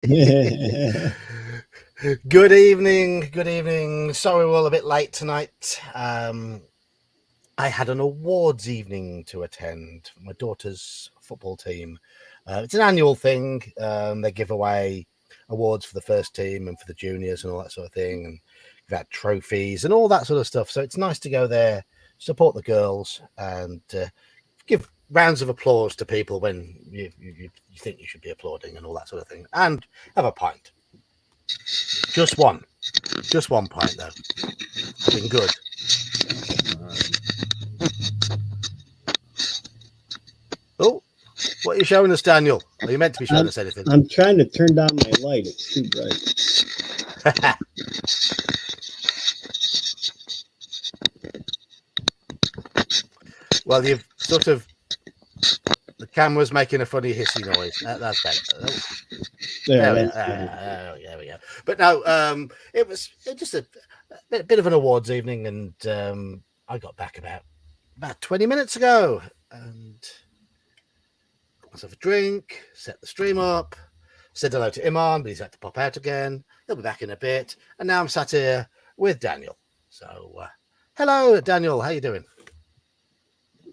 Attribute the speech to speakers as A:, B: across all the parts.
A: Good evening. Good evening. Sorry we're all a bit late tonight. I had an awards evening to attend for my daughter's football team. It's an annual thing. They give away awards for the first team and for the juniors and all that sort of thing, and give out trophies and all that sort of stuff. So it's nice to go there, support the girls, and give rounds of applause to people when you think you should be applauding and all that sort of thing, and have a pint. Just one pint though. Been good. Oh, what are you showing us, Daniel? Are you meant to be showing us anything?
B: I'm trying to turn down my light. It's too bright.
A: Well, you've sort of, the camera's making a funny hissy noise. That's better. There we go. But no, it was just a bit of an awards evening, and I got back about 20 minutes ago, and got myself a drink, set the stream up, said hello to Iman, but he's had to pop out again. He'll be back in a bit, and now I'm sat here with Daniel. So, hello, Daniel. How you doing?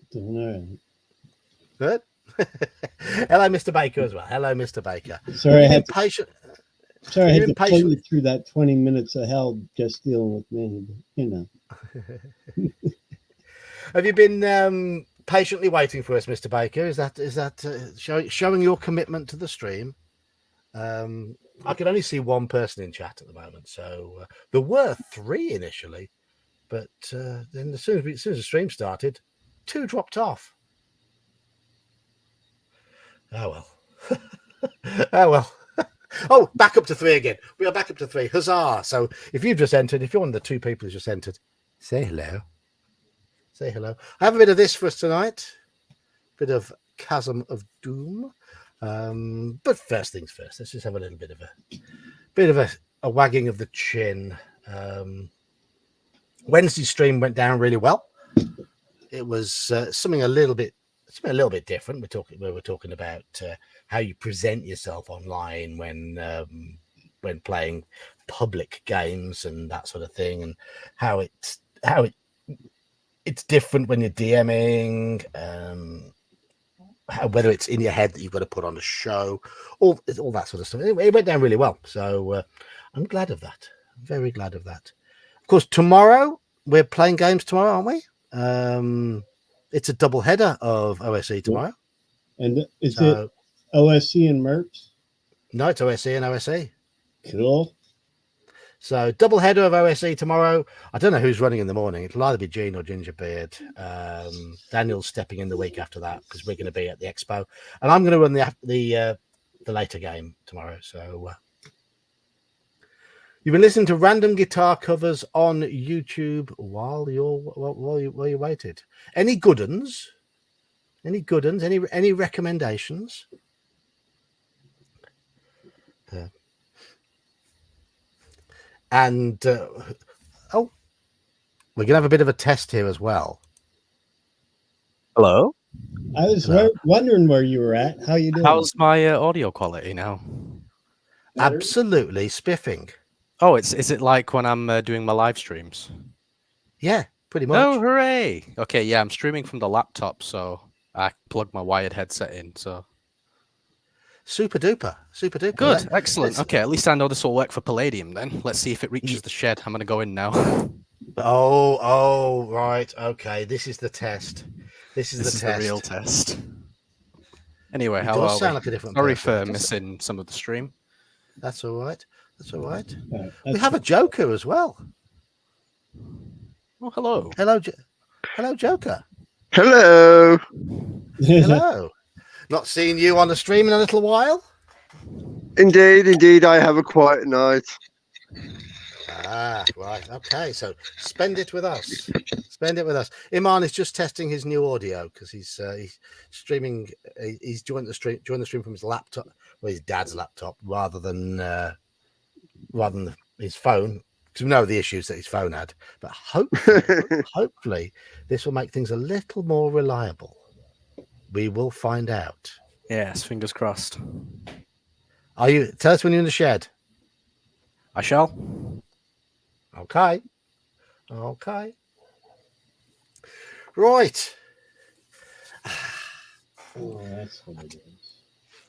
B: Doing
A: Good. Hello, Mr. Baker, as well. Hello, Mr. Baker.
B: Sorry, I had to
A: pull
B: you through that 20 minutes of hell just dealing with me. But, you know.
A: Have you been patiently waiting for us, Mr. Baker? Is that showing your commitment to the stream? I can only see one person in chat at the moment, so there were 3 initially, but then as soon as the stream started, 2 dropped off. Oh well. Oh well. Oh, back up to 3 again. We are back up to 3. Huzzah! So if you've just entered, if you're one of the 2 people who's just entered, say hello. Say hello. I have a bit of this for us tonight. Bit of Chasm of Doom. But first things first, let's just have a little bit of a wagging of the chin. Wednesday's stream went down really well. It was something a little bit different. We were talking about how you present yourself online when playing public games and that sort of thing, and how it's different when you're DMing. Whether it's in your head that you've got to put on a show, all that sort of stuff. It went down really well. So I'm glad of that. I'm very glad of that. Of course, tomorrow we're playing games tomorrow, aren't we? It's a double header of OSE tomorrow.
B: And is it OSE and Mercs?
A: No, it's OSE and OSE.
B: Cool. So
A: double header of OSE tomorrow. I don't know who's running in the morning. It'll either be Gene or Gingerbeard. Daniel's stepping in the week after that because we're going to be at the expo, and I'm going to run the later game tomorrow. So you've been listening to random guitar covers on YouTube while you waited. Any good uns? Any recommendations? And we're gonna have a bit of a test here as well.
C: Hello.
B: I was wondering where you were at. How you doing?
C: How's my audio quality now?
A: Absolutely spiffing.
C: Oh, is it like when I'm doing my live streams?
A: Yeah, pretty much.
C: Oh, hooray! Okay, yeah, I'm streaming from the laptop, so I plug my wired headset in. So
A: super duper.
C: Good, excellent. Okay, at least I know this will work for Palladium then. Let's see if it reaches the shed. I'm gonna go in now.
A: Oh, right. Okay, this is the test. This is
C: the real test. Anyway, how are we?
A: Like a different
C: Sorry for missing some of the stream.
A: That's all right. We have a Joker as well.
C: Oh, hello.
A: Hello, Joker.
D: Hello.
A: Hello. Not seeing you on the stream in a little while?
D: Indeed, I have a quiet night.
A: Ah, right. Okay, so spend it with us. Iman is just testing his new audio because he's streaming. He's joined the stream from his laptop, his dad's laptop, rather than his phone. Because we know the issues that his phone had. But hopefully, this will make things a little more reliable. We will find out.
C: Yes, fingers crossed.
A: Are you? Tell us when you're in the shed.
C: I shall.
A: Okay. Okay. Right.
B: Oh, that's what it is.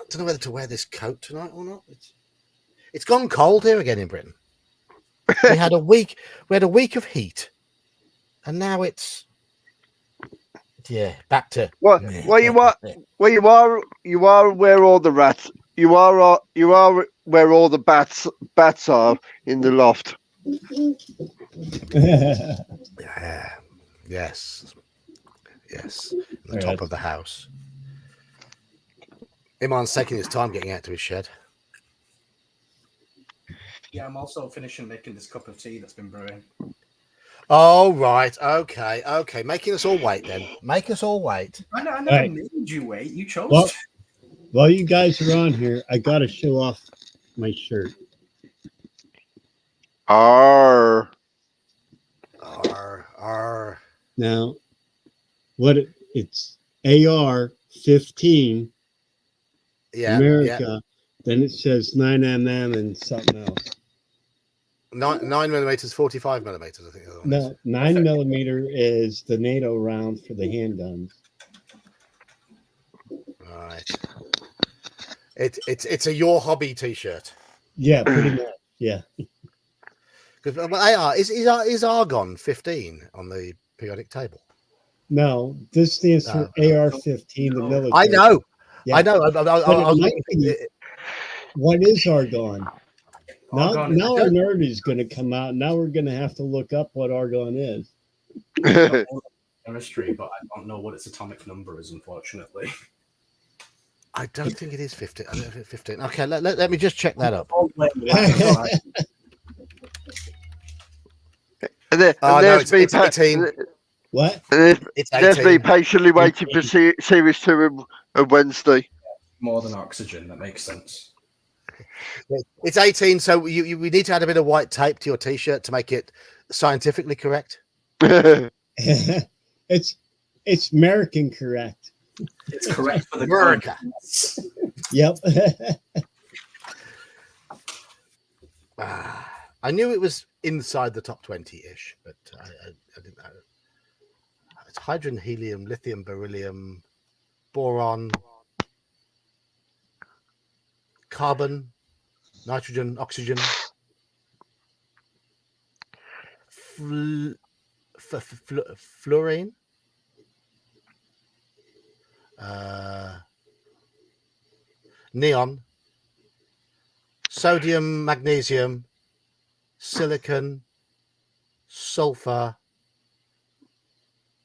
A: I don't know whether to wear this coat tonight or not. It's gone cold here again in Britain. We had a week. We had a week of heat, and now it's back to
D: Well, you are where all the rats. You are where all the bats are in the loft.
A: yeah, yes, in the
B: Right.
A: top of the house. Iman's taking his time getting out to his shed.
C: Yeah, I'm also finishing making this cup of tea that's been brewing.
A: Oh right, okay. Making us all wait then. Make us all wait.
C: I never
B: Right.
C: made you wait. You chose.
B: Well, while you guys are on here, I got to show off my shirt.
D: Arr.
A: Arr.
B: Now, it's AR-15
A: Yeah,
B: America. Then it says 9mm and something else.
A: 9mm, 45mm. I think.
B: No, 9mm is the NATO round for the handguns.
A: Right. It's a Your Hobby T-shirt.
B: Yeah, pretty much. Yeah.
A: Because AR is Argon 15 on the periodic table.
B: No, this stands for AR-15, the military.
A: I know.
B: Yeah.
A: I know.
B: What is Argon?
C: Argon
B: Now our nerd is going to come out. Now we're going to have to look up what Argon is.
C: chemistry, but I don't know what its atomic number is, unfortunately.
A: I don't think it is 15. I don't know if it's 15. Okay, let me just check that up.
D: There's
A: it's 18.
B: What?
A: It's 18.
D: There's me patiently waiting for Series 2 on Wednesday.
C: More than oxygen, that makes sense.
A: It's 18, so we need to add a bit of white tape to your T-shirt to make it scientifically correct.
B: It's American correct.
C: It's correct for the
A: America.
B: Yep.
A: I knew it was inside the top 20-ish, but I didn't know. It's hydrogen, helium, lithium, beryllium, boron, carbon, nitrogen, oxygen, fluorine, neon, sodium, magnesium, silicon, sulfur,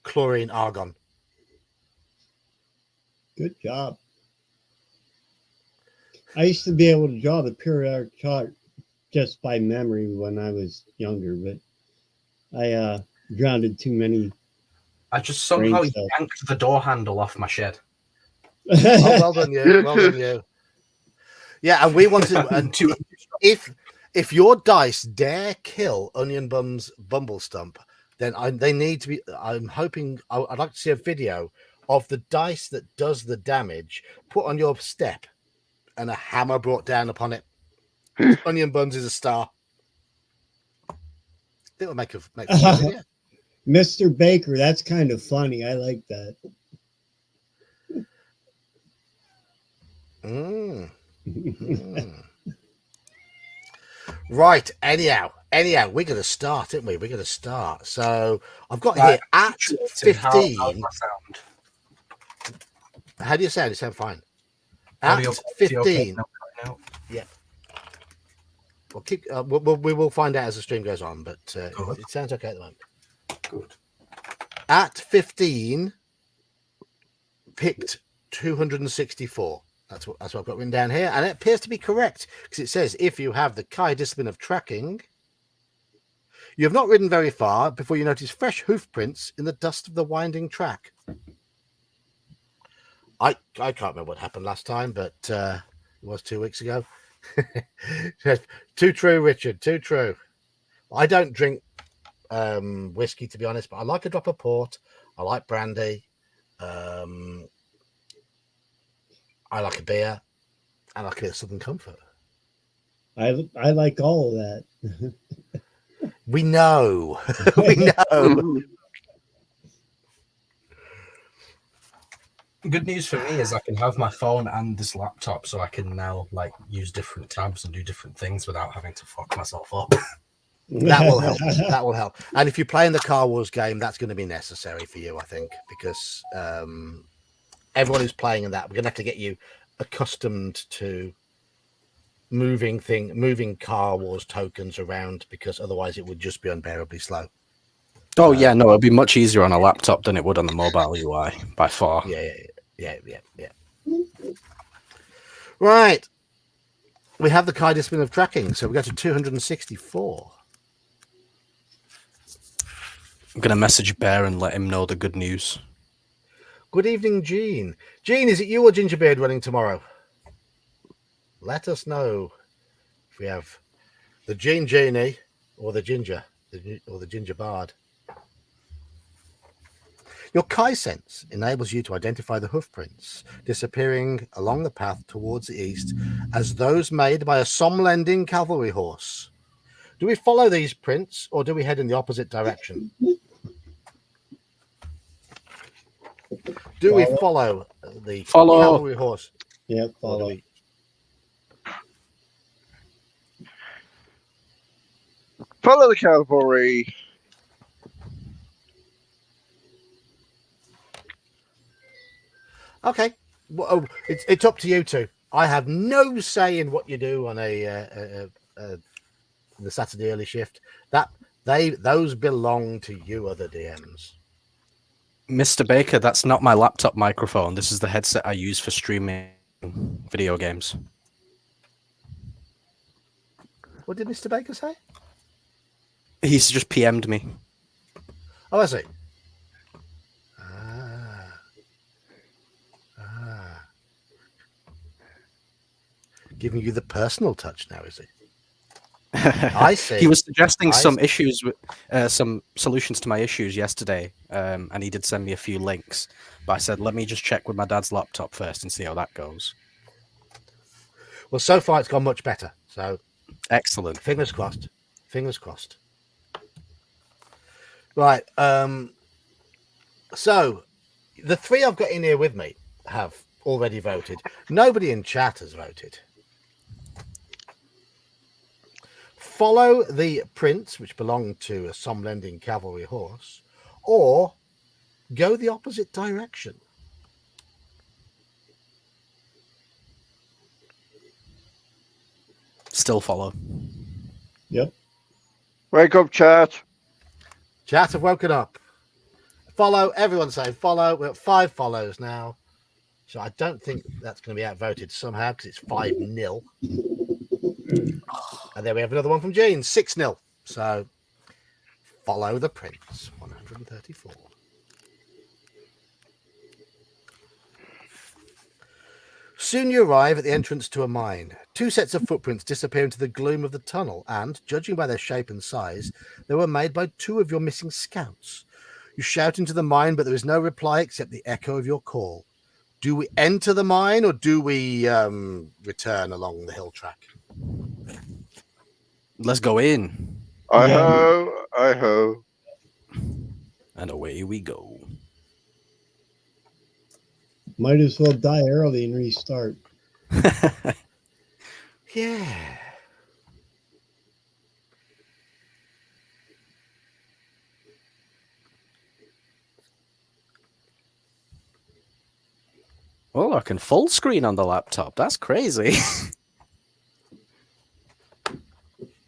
A: chlorine, argon.
B: Good job. I used to be able to draw the periodic chart just by memory when I was younger, but I grounded too many.
C: I just somehow yanked the door handle off my shed.
A: Oh, well done you. Well done you. Yeah, and we wanted if your dice dare kill Onion Bum's Bumble Stump, then they need to be. I'm hoping I'd like to see a video of the dice that does the damage put on your step and a hammer brought down upon it. Onion Buns is a star. I think we'll make a video.
B: Mr. Baker, that's kind of funny. I like that.
A: Right. Anyhow, we're going to start, aren't we? We're going to start. So I've got here at 15. How do you sound? You sound fine. At 15. Yeah. We will find out as the stream goes on, but it sounds okay at the moment. Good. At 15, picked 264. That's what I've got written down here, and it appears to be correct because it says if you have the Kai discipline of tracking, you have not ridden very far before you notice fresh hoof prints in the dust of the winding track. I can't remember what happened last time, but it was 2 weeks ago. Too true, Richard. Too true. I don't drink whiskey, to be honest, but I like a drop of port. I like brandy. I like a beer. I like a bit of Southern Comfort.
B: I like all of that.
A: We know. We know.
C: Good news for me is I can have my phone and this laptop, so I can now like use different tabs and do different things without having to fuck myself up.
A: That will help. That will help. And if you're playing the Car Wars game, that's going to be necessary for you, I think, because everyone who's playing in that, we're going to have to get you accustomed to moving Car Wars tokens around, because otherwise it would just be unbearably slow.
C: Oh yeah, no, it'd be much easier on a laptop than it would on the mobile UI by far.
A: Yeah. Right. We have the Kai discipline of tracking, so we go to 264.
C: I'm gonna message Bear and let him know the good news.
A: Good evening, Gene. Gene, is it you or Gingerbeard running tomorrow? Let us know if we have the Gene Genie or the Ginger or the Ginger Bard. Your Kai sense enables you to identify the hoof prints disappearing along the path towards the east as those made by a Somlending cavalry horse. Do we follow these prints or do we head in the opposite direction? Do we follow the cavalry horse?
B: Yeah, follow.
D: Follow the cavalry.
A: Okay. Well, it's up to you two. I have no say in what you do on the Saturday early shift. Those belong to you, other DMs.
C: Mr. Baker, that's not my laptop microphone. This is the headset I use for streaming video games.
A: What did Mr. Baker say?
C: He's just PM'd me.
A: Oh, I see. Giving you the personal touch now, is he? I see.
C: He was suggesting some issues, some solutions to my issues yesterday, and he did send me a few links. But I said, let me just check with my dad's laptop first and see how that goes.
A: Well, so far it's gone much better. So
C: excellent.
A: Fingers crossed. Fingers crossed. Right. So the three I've got in here with me have already voted. Nobody in chat has voted. Follow the prints which belong to a Somlending cavalry horse, or go the opposite direction.
C: Still follow.
B: Yep.
D: Wake up, chat.
A: Chat have woken up. Follow. Everyone say follow. We're at 5 follows now. So I don't think that's going to be outvoted somehow because it's 5-0. And then we have another one from Gene, 6-0. So follow the prints, 134. Soon you arrive at the entrance to a mine. 2 sets of footprints disappear into the gloom of the tunnel, and, judging by their shape and size, they were made by 2 of your missing scouts. You shout into the mine, but there is no reply except the echo of your call. Do we enter the mine, or do we return along the hill track?
C: Let's go in.
D: I-ho, I-ho.
C: And away we go.
B: Might as well die early and restart.
A: Yeah.
C: Oh, I can full screen on the laptop. That's crazy.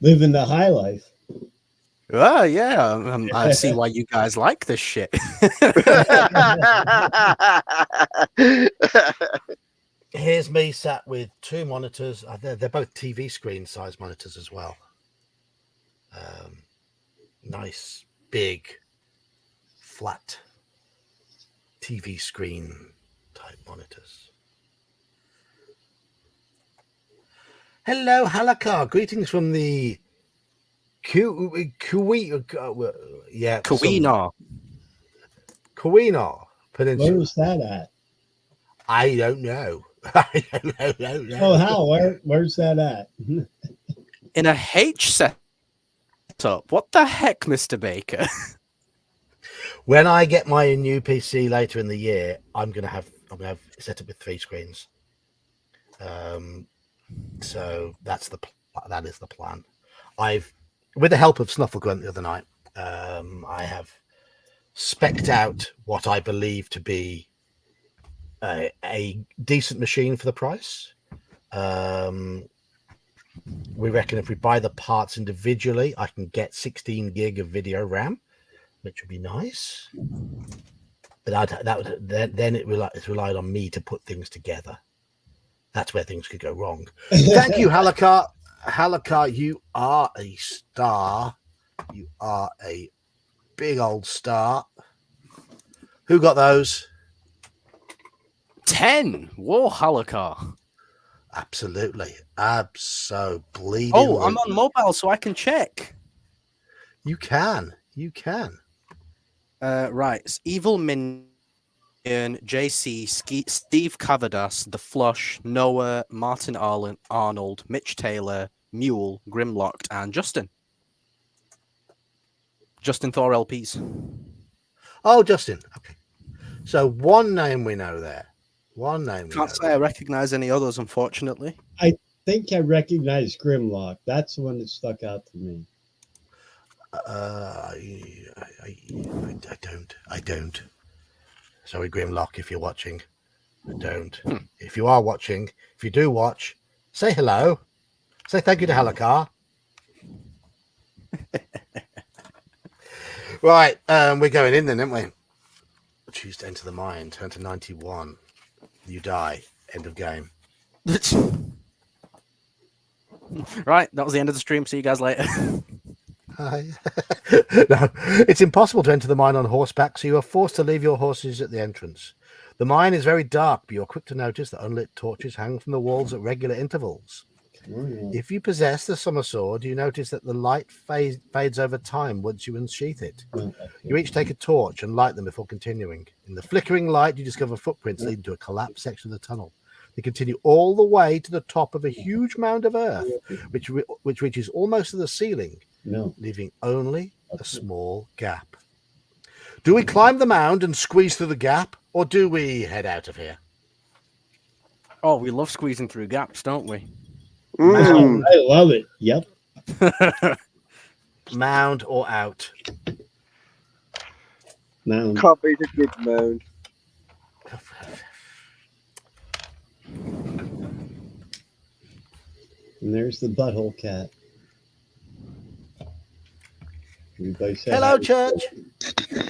B: Living the high life.
C: Oh, yeah. I see why you guys like this shit.
A: Here's me sat with 2 monitors. They're both TV screen size monitors as well. Nice, big, flat TV screen type monitors. Hello, Halakar. Greetings from the Kuwait Peninsula.
B: Where was that at?
A: I don't know. I don't know.
B: Oh, how? Where's that at?
C: In a H setup? What the heck, Mr. Baker?
A: When I get my new PC later in the year, I'm gonna have set up with 3 screens. So that is the plan. I've, with the help of Snufflegrunt the other night, I have specced out what I believe to be a decent machine for the price. We reckon if we buy the parts individually, I can get 16 gig of video RAM, which would be nice. But then it's relied on me to put things together. That's where things could go wrong. Thank you, Halakar. Halakar, you are a star. You are a big old star. Who got those?
C: 10. Whoa, Halakar.
A: Absolutely. Absolutely.
C: Oh, I'm on mobile, so I can check.
A: You can. You can.
C: Right. It's Evil Minion, JC, Steve Cavadas, The Flush, Noah, Martin Arnold, Mitch Taylor, Mule, Grimlocked, and Justin. Justin Thor LPs.
A: Oh, Justin. Okay. So one name we know there. One name.
C: Can't say I recognize any others, unfortunately.
B: I think I recognize Grimlock. That's the one that stuck out to me. I don't. Sorry, Grimlock, if you're watching. I don't. If you are watching, if you do watch, say hello. Say thank you to Halakar. Right, we're going in then, aren't we? Choose to enter the mine. Turn to 91. You die. End of game.
C: Right, that was the end of the stream. See you guys later.
A: No, it's impossible to enter the mine on horseback, so you are forced to leave your horses at the entrance. The mine is very dark, but you're quick to notice that unlit torches hang from the walls at regular intervals. If you possess the summer sword, you notice that the light fades over time once you unsheath it. You each take a torch and light them before continuing. In the flickering light, you discover footprints leading to a collapsed section of the tunnel. They continue all the way to the top of a huge mound of earth, which reaches almost to the ceiling, leaving only a small gap. Do we climb the mound and squeeze through the gap, or do we head out of here?
C: Oh, we love squeezing through gaps, don't we?
A: Mound.
B: I love it. Yep.
A: Mound or out?
B: Mound.
D: Can't beat a good mound.
B: And there's the butthole cat. Everybody say
A: Hello,
B: hi.
A: church.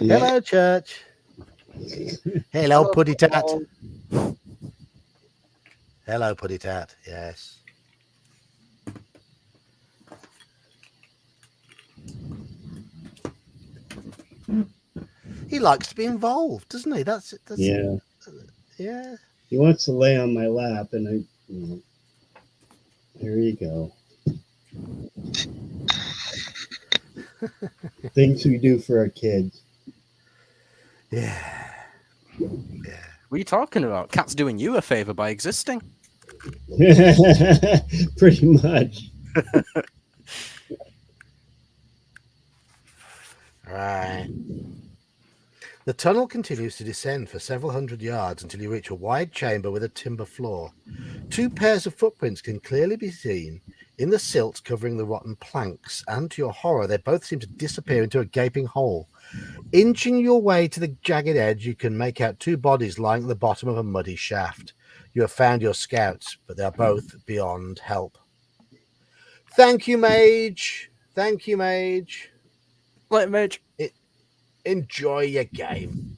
B: Yeah.
A: Hello, church. Hello, Puddy Tat. Hello, Puddy Tat. Yes. He likes to be involved, doesn't he? That's
B: Yeah.
A: Yeah.
B: He wants to lay on my lap, and there you go. Things we do for our kids.
A: Yeah. Yeah.
C: What are you talking about? Cat's doing you a favor by existing.
B: Pretty much.
A: Right. The tunnel continues to descend for several hundred yards until you reach a wide chamber with a timber floor. 2 pairs of footprints can clearly be seen in the silt covering the rotten planks, and to your horror, they both seem to disappear into a gaping hole. Inching your way to the jagged edge, you can make out 2 bodies lying at the bottom of a muddy shaft. You have found your scouts, but they are both beyond help. Thank you, Mage. Thank you, Mage.
C: Let Mage.
A: Enjoy your game.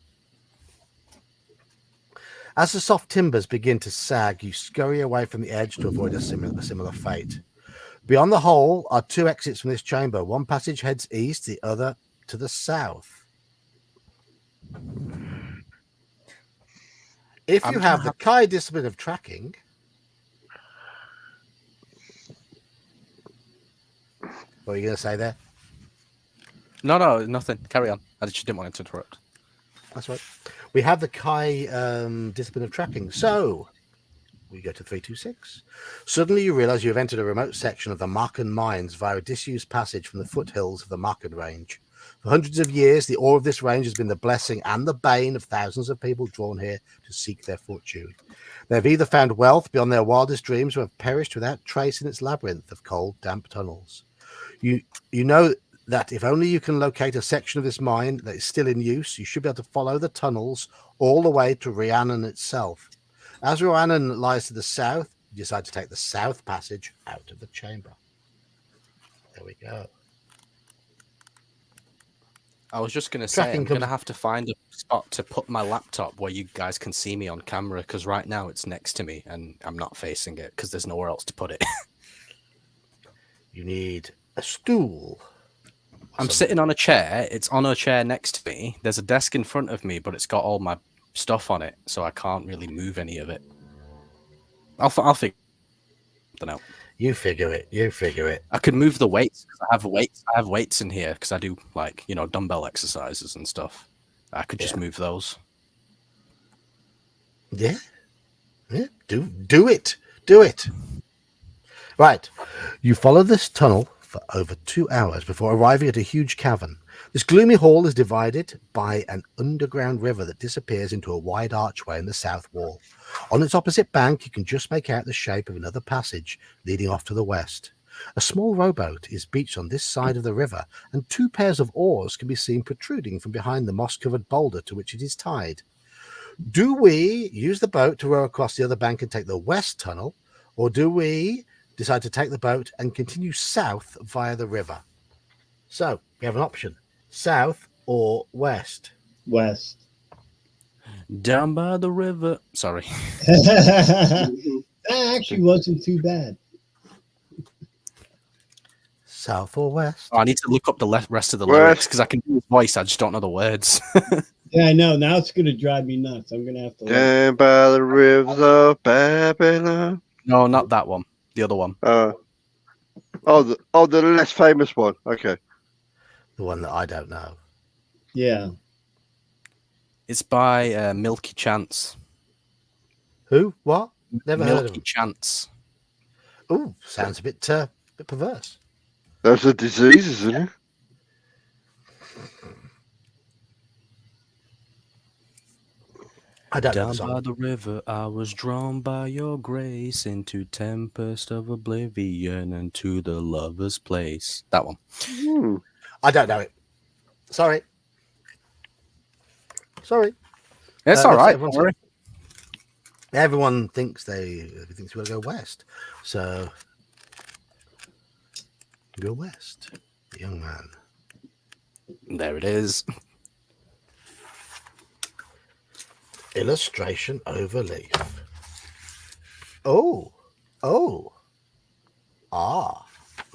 A: As the soft timbers begin to sag, you scurry away from the edge to avoid a similar fate. Beyond the hole are 2 exits from this chamber. One passage heads east, the other to the south. If you have the Kai discipline of tracking, what are you going to say there?
C: No, nothing. Carry on. I just didn't want to interrupt.
A: That's right. We have the Kai discipline of tracking. So,
B: We go to 326. Suddenly you realize you have entered a remote section of the Marken mines via a disused passage from the foothills of the Marken range. For hundreds of years, the ore of this range has been the blessing and the bane of thousands of people drawn here to seek their fortune. They have either found wealth beyond their wildest dreams or have perished without trace in its labyrinth of cold, damp tunnels. You know that if only you can locate a section of this mine that is still in use, you should be able to follow the tunnels all the way to Rhiannon itself. As Rhiannon lies to the south, you decide to take the south passage out of the chamber. There we go.
C: I was just going to say,
B: Tracking
C: I'm going to
B: comes-
C: have to find a spot to put my laptop where you guys can see me on camera, because right now it's next to me and I'm not facing it because there's nowhere else to put it.
B: You need a stool.
C: I'm sitting on a chair. It's on a chair next to me. There's a desk in front of me, but it's got all my stuff on it, so I can't really move any of it. I'll figure something out.
B: You figure it. You figure it.
C: I could move the weights. 'Cause I have weights. I have weights in here because I do dumbbell exercises and stuff. I could just move those.
B: Yeah. Yeah. Do it. Do it. Right. You follow this tunnel for over 2 hours before arriving at a huge cavern. This gloomy hall is divided by an underground river that disappears into a wide archway in the south wall. On its opposite bank, you can just make out the shape of another passage leading off to the west. A small rowboat is beached on this side of the river, and 2 pairs of oars can be seen protruding from behind the moss-covered boulder to which it is tied. Do we use the boat to row across the other bank and take the west tunnel, or do we decide to take the boat and continue south via the river? So we have an option: south or west.
E: West.
C: Down by the river. Sorry.
E: That actually wasn't too bad.
B: South or west?
C: Oh, I need to look up the rest of the
D: West.
C: lyrics because I can do his voice. I just don't know the words.
E: Yeah, I know. Now it's gonna drive me nuts. I'm gonna have to.
D: Down by the rivers of Babylon.
C: No, not that one. The other one.
D: The less famous one. Okay.
B: The one that I don't know.
E: Yeah.
C: It's by Milky Chance.
B: Who? What? Never heard of
C: Milky
B: him.
C: Chance.
B: Ooh, sounds a bit perverse.
D: That's a disease, isn't it?
B: I don't know
C: Down
B: the
C: by
B: song.
C: the river, I was drawn by your grace into tempest of oblivion and to the lover's place. That one.
B: I don't know it. Sorry.
C: It's
B: Uh,
C: all right.
B: everyone's-
C: Don't worry.
B: Everyone thinks we're going to go west. So go west, young man.
C: There it is.
B: Illustration overleaf. Oh. Ah.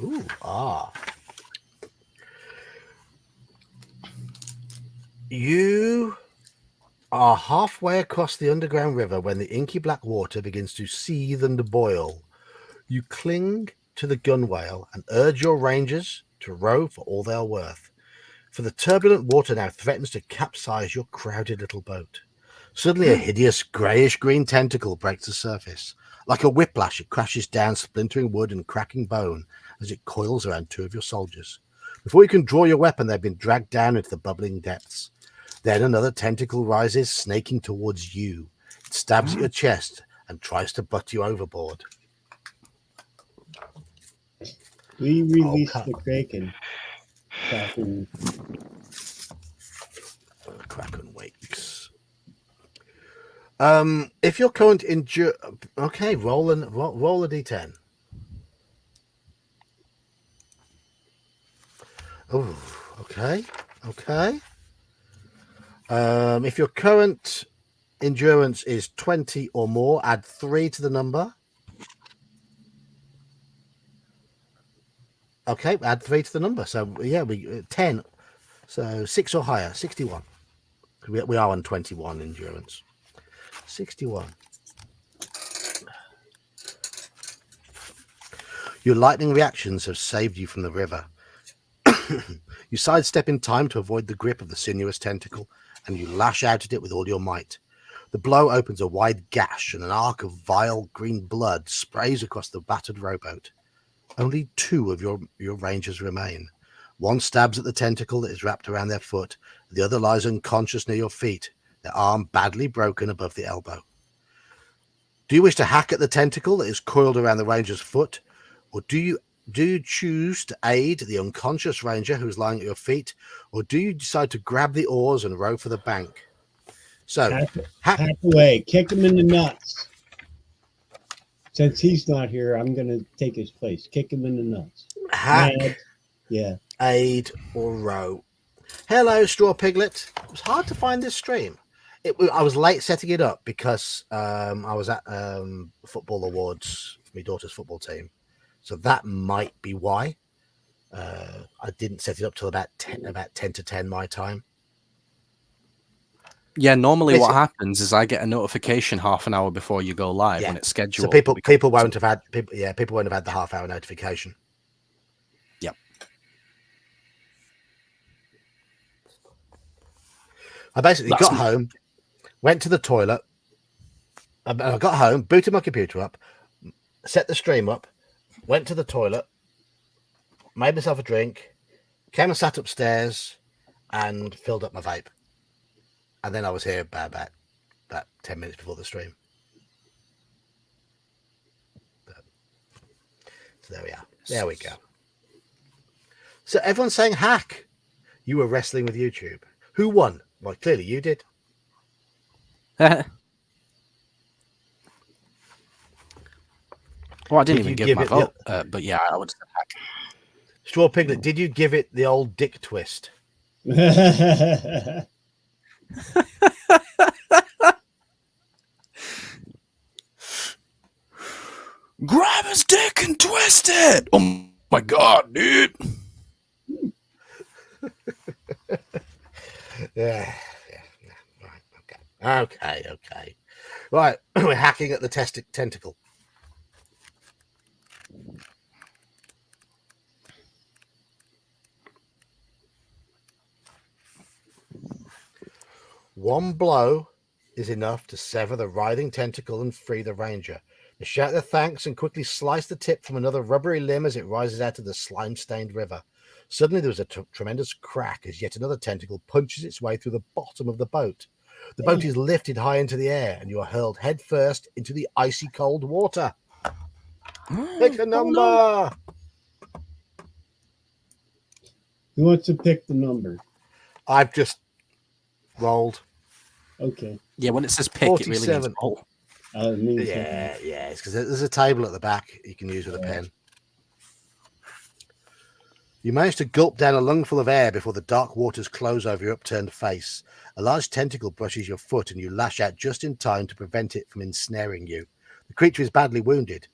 B: Ooh, ah. You are halfway across the underground river when the inky black water begins to seethe and boil. You cling to the gunwale and urge your rangers to row for all they are worth, for the turbulent water now threatens to capsize your crowded little boat. Suddenly a hideous greyish-green tentacle breaks the surface. Like a whiplash, it crashes down, splintering wood and cracking bone as it coils around 2 of your soldiers. Before you can draw your weapon, they've been dragged down into the bubbling depths. Then another tentacle rises, snaking towards you. It stabs at your chest and tries to butt you overboard.
E: We released
B: Okay.
E: the Kraken. Kraken.
B: The Kraken wakes. If your current okay, roll a d10. Oh, okay. If your current endurance is 20 or more, add 3 to the number. Okay, add 3 to the number. So yeah, we 10. So 6 or higher, 61. We are on 21 endurance. 61. Your lightning reactions have saved you from the river. You sidestep in time to avoid the grip of the sinuous tentacle, and you lash out at it with all your might. The blow opens a wide gash, and an arc of vile green blood sprays across the battered rowboat. Only 2 of your rangers remain. One stabs at the tentacle that is wrapped around their foot. The other lies unconscious near your feet, their arm badly broken above the elbow. Do you wish to hack at the tentacle that is coiled around the ranger's foot, or do you choose to aid the unconscious ranger who is lying at your feet, or do you decide to grab the oars and row for the bank? So,
E: Hack away. Kick him in the nuts. Since he's not here, I'm going to take his place. Kick him in the nuts.
B: hack,
E: Mad. Yeah.
B: aid, or row. Hello, Straw Piglet. It was hard to find this stream. I was late setting it up because I was at football awards for my daughter's football team, so that might be why I didn't set it up till about 10 to 10 my time.
C: Yeah, normally what happens is I get a notification half an hour before you go live when it's scheduled.
B: So people won't have had people won't have had the half-hour notification.
C: Yep.
B: I basically got home, went to the toilet. I got home, booted my computer up, set the stream up, went to the toilet, made myself a drink, came and sat upstairs, and filled up my vape. And then I was here about 10 minutes before the stream. So there we are. There we go. So everyone's saying hack. You were wrestling with YouTube. Who won? Well, clearly you did.
C: Well, I didn't even give my vote, but yeah, I would say hack.
B: Straw Piglet, did you give it the old dick twist?
C: Grab his dick and twist it. Oh my god, dude.
B: Yeah. Right. Okay. Right. We're hacking at the tentacle. One blow is enough to sever the writhing tentacle and free the ranger. They shout their thanks and quickly slice the tip from another rubbery limb as it rises out of the slime-stained river. Suddenly there was a tremendous crack as yet another tentacle punches its way through the bottom of the boat. The boat is lifted high into the air and you are hurled headfirst into the icy cold water. Pick a number!
E: Oh, no. Who wants to pick the number?
B: I've just rolled.
E: Okay.
C: Yeah, when it says pick,
B: 47.
C: it really means roll.
B: Yeah, it's because there's a table at the back you can use with a pen. You manage to gulp down a lungful of air before the dark waters close over your upturned face. A large tentacle brushes your foot and you lash out just in time to prevent it from ensnaring you. The creature is badly wounded,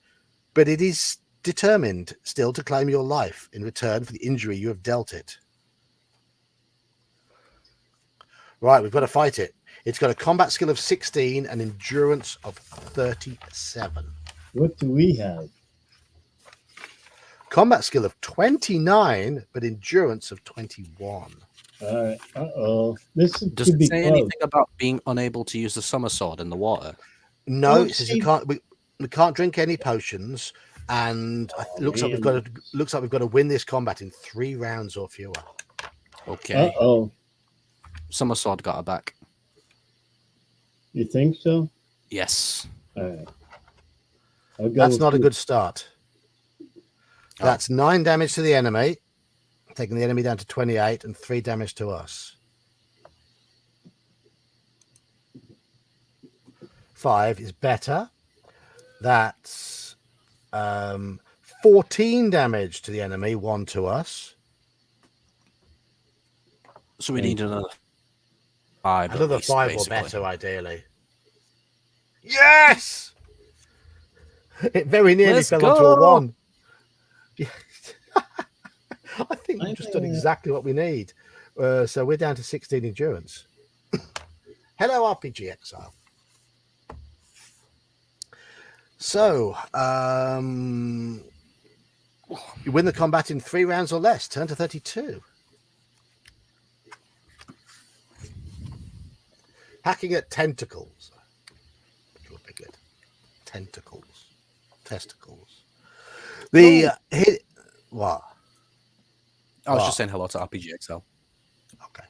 B: but it is determined still to claim your life in return for the injury you have dealt it. Right, we've got to fight it. It's got a combat skill of 16 and endurance of 37.
E: What do we have?
B: Combat skill of 29, but endurance of 21.
E: All right. Uh-oh. This
C: Does
E: could
C: it
E: be
C: say
E: close.
C: anything about being unable to use the summer sword in the water?
B: No, it says you can't. We can't drink any potions, and it looks like we've got to win this combat in 3 rounds or fewer.
C: Okay.
E: Uh-oh.
C: Summer sword got her back.
E: You think so?
C: Yes.
E: All right. I'll go
B: That's
E: with
B: not a
E: you.
B: good start. That's 9 damage to the enemy, taking the enemy down to 28, and 3 damage to us. 5 is better. That's 14 damage to the enemy, 1 to us.
C: So we need another 5.
B: Another
C: least,
B: 5
C: basically.
B: or better, ideally. Yes! It very nearly
C: Let's
B: fell
C: go!
B: onto a 1. I think we've
E: I
B: just done
E: think-
B: exactly what we need. So we're down to 16 endurance. Hello, RPG Exile. So, you win the combat in 3 rounds or less. Turn to 32. Hacking at tentacles. Testicles. The what?
C: I was
B: What?
C: just saying hello to RPG Excel.
B: Okay.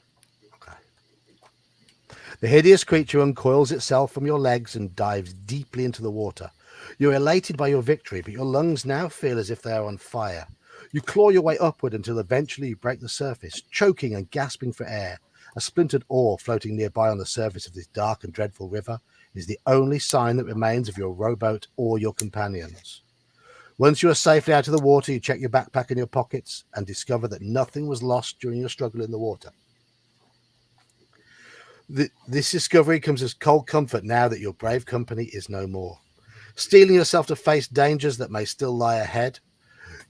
B: The hideous creature uncoils itself from your legs and dives deeply into the water. You're elated by your victory, but your lungs now feel as if they are on fire. You claw your way upward until eventually you break the surface, choking and gasping for air. A splintered oar floating nearby on the surface of this dark and dreadful river is the only sign that remains of your rowboat or your companions. Once you are safely out of the water, you check your backpack and your pockets and discover that nothing was lost during your struggle in the water. This discovery comes as cold comfort now that your brave company is no more. Steeling yourself to face dangers that may still lie ahead,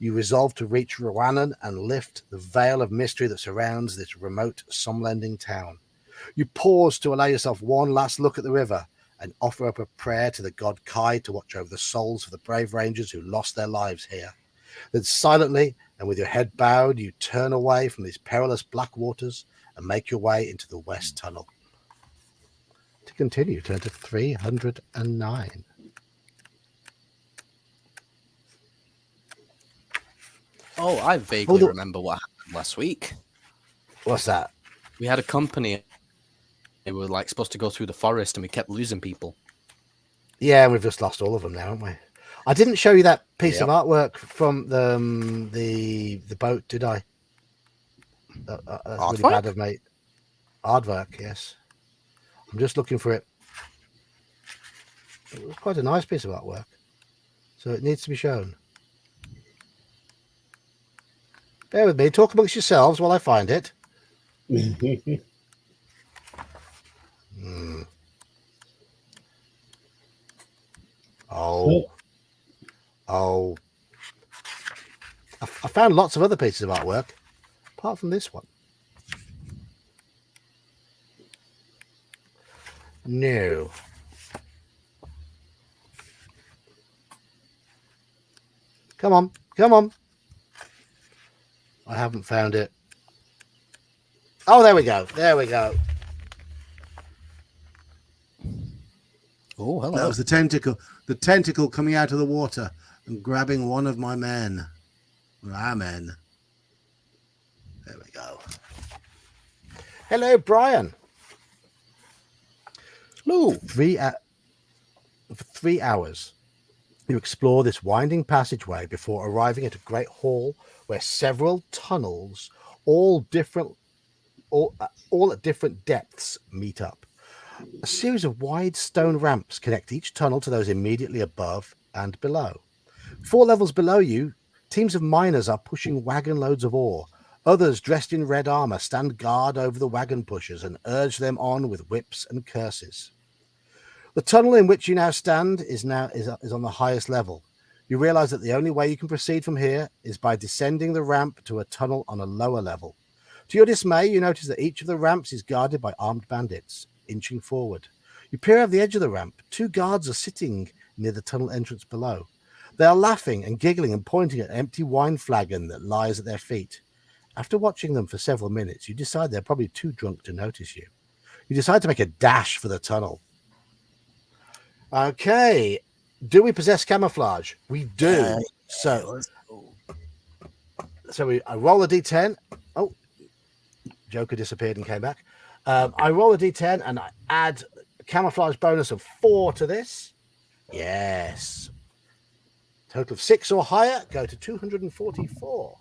B: you resolve to reach Rwannon and lift the veil of mystery that surrounds this remote, sunlending town. You pause to allow yourself one last look at the river and offer up a prayer to the god Kai to watch over the souls of the brave rangers who lost their lives here. Then silently and with your head bowed, you turn away from these perilous black waters and make your way into the west tunnel. To continue, turn to 309.
C: Oh, I vaguely remember what happened last week.
B: What's that?
C: We had a company. We were like supposed to go through the forest, and we kept losing people.
B: Yeah, we've just lost all of them now, haven't we? I didn't show you that piece of artwork from the boat, did I? That's really bad of me. Aardvark, yes. I'm just looking for it. It was quite a nice piece of artwork, so it needs to be shown. Bear with me. Talk amongst yourselves while I find it. Oh. I found lots of other pieces of artwork, apart from this one. No. Come on. I haven't found it. Oh, there we go.
C: Oh, hello.
B: That was the tentacle. The tentacle coming out of the water and grabbing one of my men. Our men. There we go. Hello, Brian.
C: Hello.
B: For 3 hours, you explore this winding passageway before arriving at a great hall where several tunnels, all at different depths, meet up. A series of wide stone ramps connect each tunnel to those immediately above and below. 4 levels below you, teams of miners are pushing wagon loads of ore. Others, dressed in red armor, stand guard over the wagon pushers and urge them on with whips and curses. The tunnel in which you now stand is on the highest level. You realize that the only way you can proceed from here is by descending the ramp to a tunnel on a lower level. To your dismay, you notice that each of the ramps is guarded by armed bandits. Inching forward, you peer over the edge of the ramp. 2 guards are sitting near the tunnel entrance below. They are laughing and giggling and pointing at an empty wine flagon that lies at their feet. After watching them for several minutes, you decide they're probably too drunk to notice you. You decide to make a dash for the tunnel. Okay, do we possess camouflage? We do. I roll a d10. Oh, Joker disappeared and came back. I roll a d10 and I add a camouflage bonus of 4 to this. Yes. Total of 6 or higher, go to 244.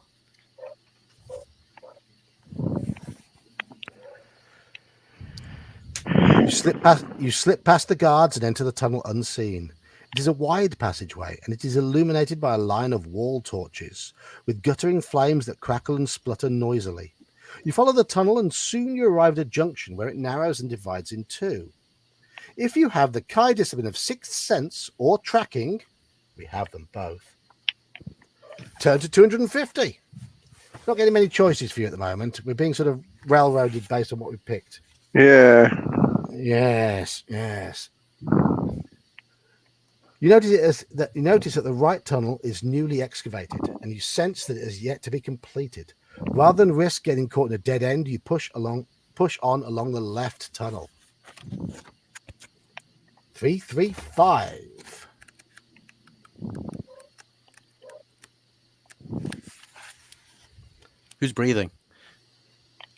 B: You slip past the guards and enter the tunnel unseen. It is a wide passageway, and it is illuminated by a line of wall torches, with guttering flames that crackle and splutter noisily. You follow the tunnel, and soon you arrive at a junction where it narrows and divides in 2. If you have the Kai discipline of Sixth Sense or Tracking, we have them both. Turn to 250. Not getting many choices for you at the moment. We're being sort of railroaded based on what we picked.
D: Yeah.
B: Yes. You notice that the right tunnel is newly excavated, and you sense that it is yet to be completed. Rather than risk getting caught in a dead end, you push on along the left tunnel. 335.
C: Who's breathing?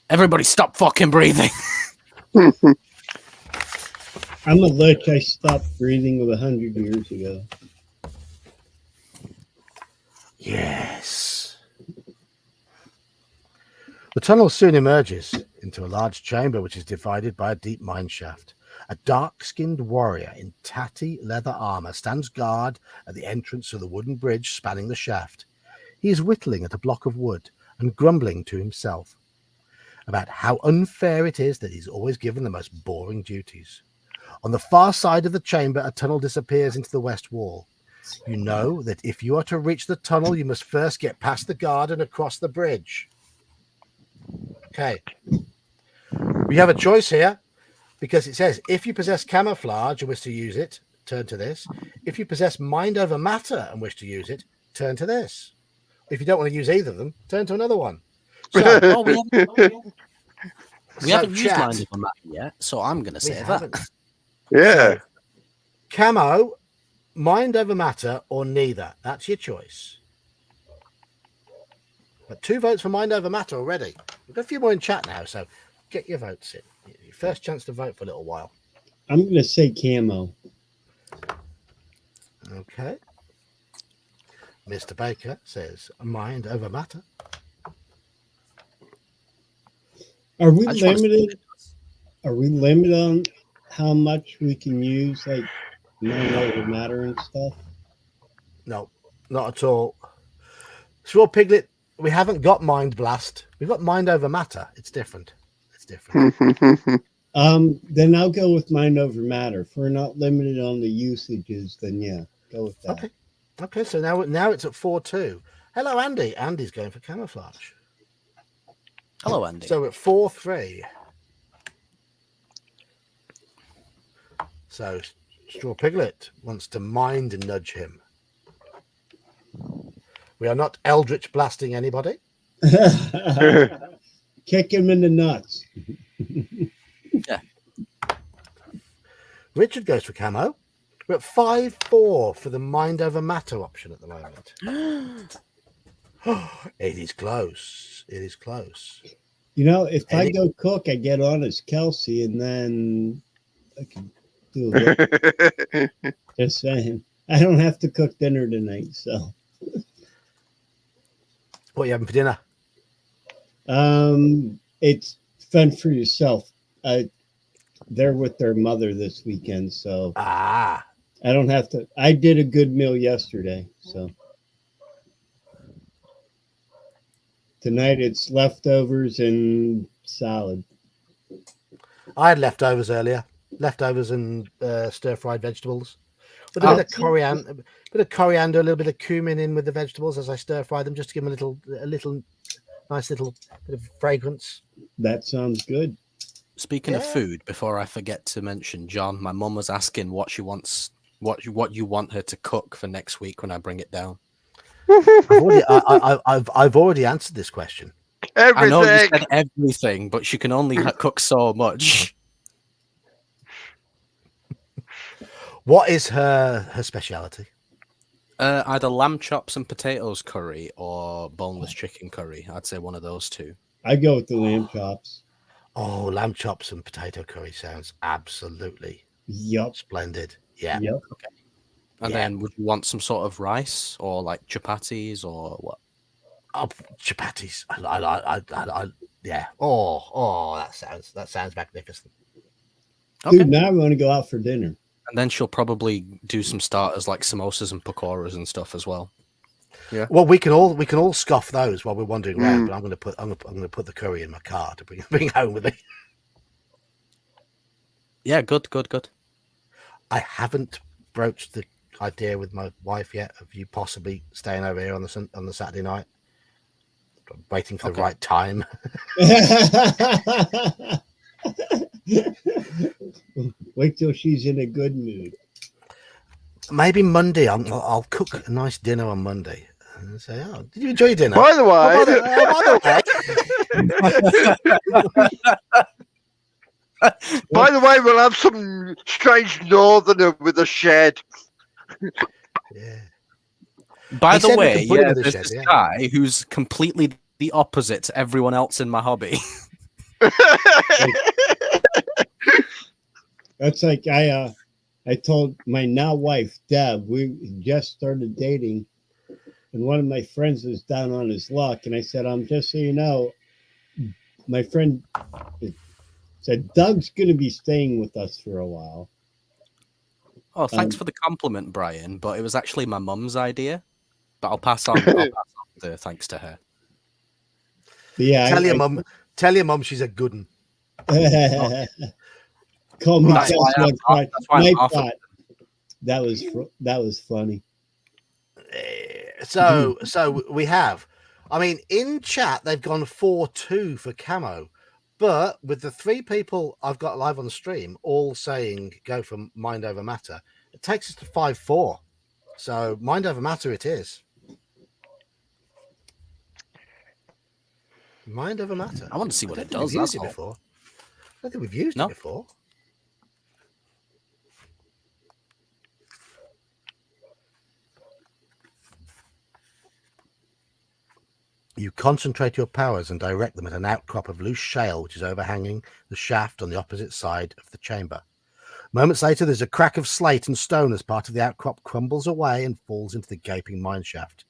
C: Everybody stop fucking breathing.
E: I'm a lich. I stopped breathing 100 years ago.
B: Yes. The tunnel soon emerges into a large chamber which is divided by a deep mine shaft. A dark-skinned warrior in tatty leather armor stands guard at the entrance of the wooden bridge spanning the shaft. He is whittling at a block of wood and grumbling to himself about how unfair it is that he's always given the most boring duties. On the far side of the chamber, a tunnel disappears into the west wall. You know that if you are to reach the tunnel, you must first get past the guard and across the bridge. Okay. We have a choice here because it says if you possess camouflage and wish to use it, turn to this. If you possess mind over matter and wish to use it, turn to this. If you don't want to use either of them, turn to another one. So,
C: we haven't used mind over matter yet, so I'm going to say that.
D: Yeah.
B: So, camo, mind over matter, or neither. That's your choice. But 2 votes for mind over matter already. We've got a few more in chat now, so get your votes in. Your first chance to vote for a little while.
E: I'm going to say camo.
B: Okay. Mr. Baker says mind over matter.
E: Are we
C: I just wanna see
E: limited? Are we limited on how much we can use, like mind over matter and stuff?
B: No, not at all. Straw Piglet, we haven't got mind blast. We've got mind over matter. It's different. It's different.
E: Then I'll go with mind over matter. If we're not limited on the usages, then yeah, go with that.
B: Okay. Okay, so now it's at 4-2. Hello, Andy. Andy's going for camouflage.
C: Hello, Andy.
B: So at 4-3. So Straw Piglet wants to mind and nudge him. We are not eldritch blasting anybody.
E: Kick him in the nuts.
B: Richard goes for camo. We're at 5-4 for the mind over matter option at the moment. It is close. It is close.
E: You know, if I go cook, I get on as Kelsey, and then I can do a look. Just saying. I don't have to cook dinner tonight, so.
B: What are you having for dinner?
E: It's fend for yourself. They're with their mother this weekend, so
B: Ah,
E: I don't have to. I did a good meal yesterday, so tonight it's leftovers and salad.
B: I had leftovers earlier. Leftovers and stir-fried vegetables. With a bit of coriander, a little bit of cumin in with the vegetables as I stir-fry them, just to give them a little nice little bit of fragrance.
E: That sounds good.
C: Speaking of food, before I forget to mention, John, my mum was asking what she wants, what you want her to cook for next week when I bring it down.
B: I've already answered this question.
D: Everything.
C: I know you said everything, but she can only cook so much.
B: What is her speciality?
C: Either lamb chops and potatoes curry or boneless chicken curry. I'd say one of those two.
E: I go with the lamb chops.
B: Oh, lamb chops and potato curry sounds absolutely splendid. Yeah.
E: Yep.
C: Okay. And then would you want some sort of rice or like chapatis or what?
B: Oh, chapatis. I yeah. Oh, that sounds magnificent.
C: Okay.
E: Dude, now I want to go out for dinner.
C: And then she'll probably do some starters like samosas and pakoras and stuff as well. Yeah.
B: Well, we can all scoff those while we're wandering around. But I'm going to put the curry in my car to bring home with me.
C: Yeah, good.
B: I haven't broached the idea with my wife yet of you possibly staying over here on the Saturday night. I'm waiting for the right time.
E: Wait till she's in a good mood.
B: Maybe Monday. I'll cook a nice dinner on Monday and say, "Oh, did you enjoy your dinner?"
D: By the way, by the way, we'll have some strange northerner with a shed.
B: Yeah.
C: By
B: He
C: the
B: said we
C: way,
B: could put him
C: yeah,
B: in the
C: there's
B: shed,
C: this
B: yeah.
C: guy who's completely the opposite to everyone else in my hobby.
E: That's like I told my now wife Deb, we just started dating, and one of my friends was down on his luck, and I said, just so you know, my friend said Doug's going to be staying with us for a while.
C: Oh, thanks for the compliment, Brian. But it was actually my mum's idea. But I'll pass on the thanks to her.
E: Yeah,
B: tell your mum she's a good one.
E: Call me
C: That's why I'm half of it.
E: That was funny.
B: So we have. I mean, in chat they've gone 4-2 for camo, but with the 3 people I've got live on the stream all saying go for mind over matter, it takes us to 5-4. So mind over matter it is. Mind over matter.
C: I want to see what it does.
B: We've used it before. I don't think we've used it before. You concentrate your powers and direct them at an outcrop of loose shale which is overhanging the shaft on the opposite side of the chamber. Moments later, there's a crack of slate and stone as part of the outcrop crumbles away and falls into the gaping mine shaft.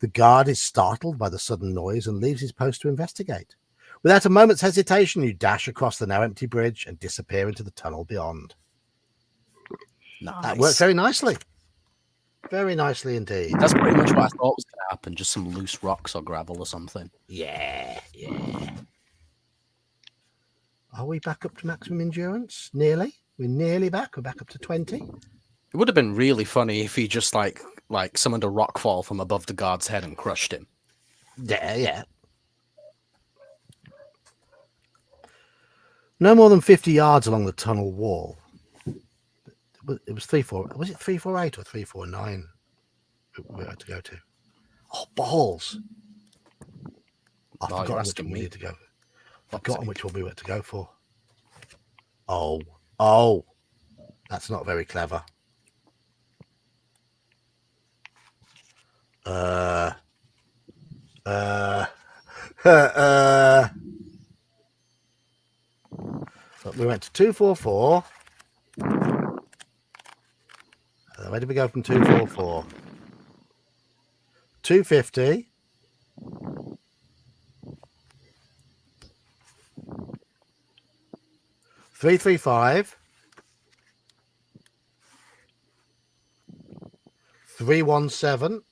B: The guard is startled by the sudden noise and leaves his post to investigate. Without a moment's hesitation, you dash across the now empty bridge and disappear into the tunnel beyond.
C: Nice.
B: That worked very nicely. Very nicely indeed.
C: That's pretty much what I thought was going to happen. Just some loose rocks or gravel or something.
B: Yeah. Are we back up to maximum endurance? Nearly. We're nearly back. We're back up to 20.
C: It would have been really funny if he just like summoned a rock fall from above the guard's head and crushed him.
B: Yeah. No more than 50 yards along the tunnel wall. It was 3-4. Was it 348 or 349? We had to go to. Oh, balls! I forgot which one we need to go. Forgotten which one we were to go for. Oh, that's not very clever. We went to 244. Where did we go from 244? 250. 335. 317.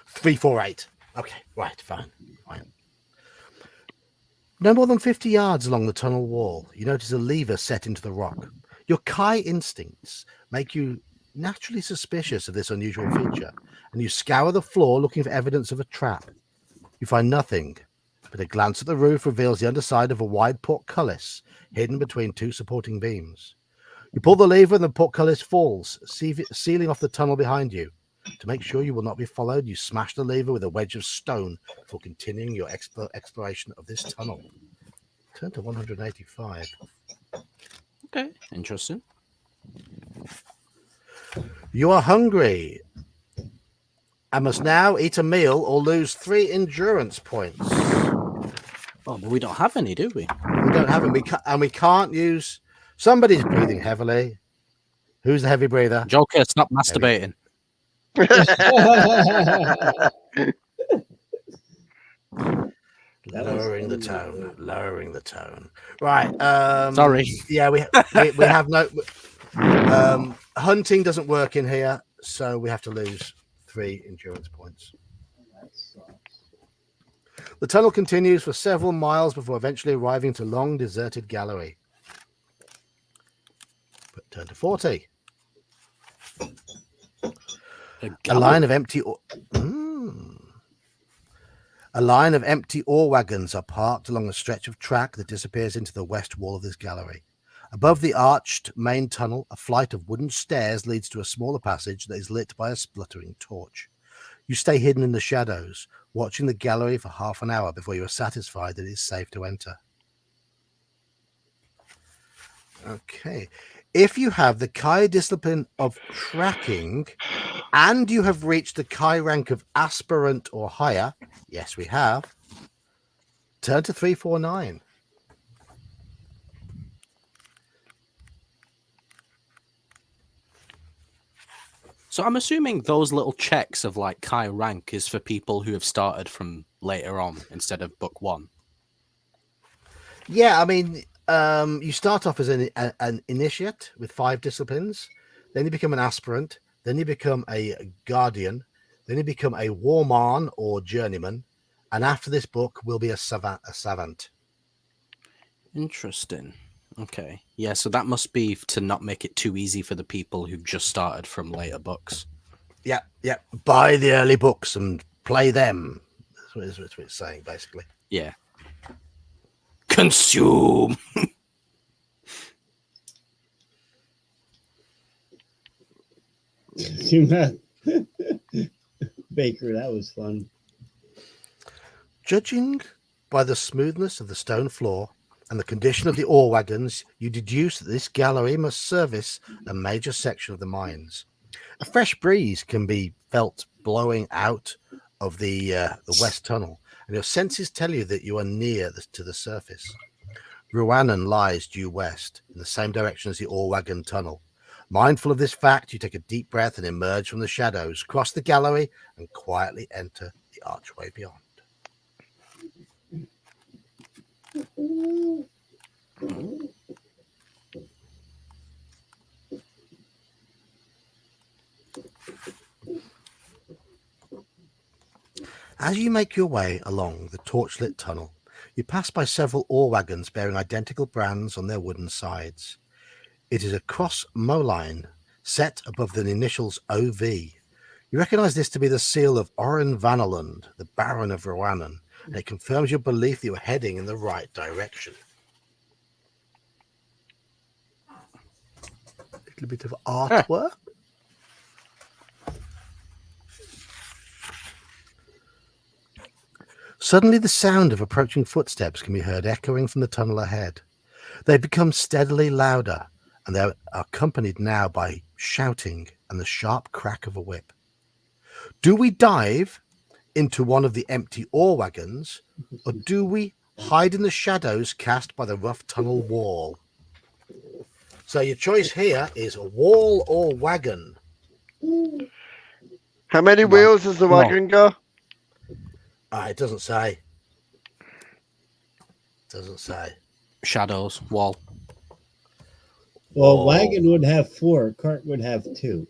B: 348. Okay, right, fine. No more than 50 yards along the tunnel wall, you notice a lever set into the rock. Your Kai instincts make you naturally suspicious of this unusual feature, and you scour the floor looking for evidence of a trap. You find nothing, but a glance at the roof reveals the underside of a wide portcullis hidden between 2 supporting beams. You pull the lever and the portcullis falls, sealing off the tunnel behind you. To make sure you will not be followed, you smash the lever with a wedge of stone for continuing your exploration of this tunnel. Turn to 185.
C: Okay, interesting.
B: You are hungry and must now eat a meal or lose 3 endurance points.
C: Oh, but we don't have any, do we?
B: We don't have them. We can't use... Somebody's breathing heavily. Who's the heavy breather?
C: Joker, stop masturbating.
B: Lowering the tone. Right.
C: Sorry.
B: Yeah, we have no... hunting doesn't work in here, so we have to lose 3 endurance points. The tunnel continues for several miles before eventually arriving to a long, deserted gallery. Turn to 40. A line of empty ore wagons are parked along a stretch of track that disappears into the west wall of this gallery. Above the arched main tunnel, a flight of wooden stairs leads to a smaller passage that is lit by a spluttering torch. You stay hidden in the shadows, watching the gallery for half an hour before you are satisfied that it is safe to enter. Okay. If you have the Kai discipline of tracking and you have reached the Kai rank of aspirant or higher, yes, we have, turn to 349.
C: So I'm assuming those little checks of like Kai rank is for people who have started from later on instead of book 1.
B: Yeah, I mean, you start off as an initiate with 5 disciplines, then you become an aspirant, then you become a guardian, then you become a warman or journeyman, and after this book will be a savant.
C: Interesting. Okay. Yeah, so that must be to not make it too easy for the people who've just started from later books.
B: Yeah. Buy the early books and play them. That's what it's saying, basically.
C: Yeah. Consume.
E: Baker, that was fun.
B: Judging by the smoothness of the stone floor and the condition of the ore wagons, you deduce that this gallery must service a major section of the mines. A fresh breeze can be felt blowing out of the west tunnel, and your senses tell you that you are near to the surface. Ruanan lies due west, in the same direction as the ore wagon tunnel. Mindful of this fact, you take a deep breath and emerge from the shadows, cross the gallery, and quietly enter the archway beyond. As you make your way along the torchlit tunnel, you pass by several ore wagons bearing identical brands on their wooden sides. It is a cross moline set above the initials OV. You recognize this to be the seal of Oren Vanneland, the Baron of Rowanan, and it confirms your belief that you are heading in the right direction. A little bit of artwork. Suddenly, the sound of approaching footsteps can be heard echoing from the tunnel ahead. They become steadily louder, and they are accompanied now by shouting and the sharp crack of a whip. Do we dive into one of the empty ore wagons, or do we hide in the shadows cast by the rough tunnel wall? So your choice here is a wall or wagon.
D: How many wheels does the wagon go?
B: It doesn't say. Doesn't say.
C: Shadows, wall.
E: Well, wagon would have 4, cart would have 2.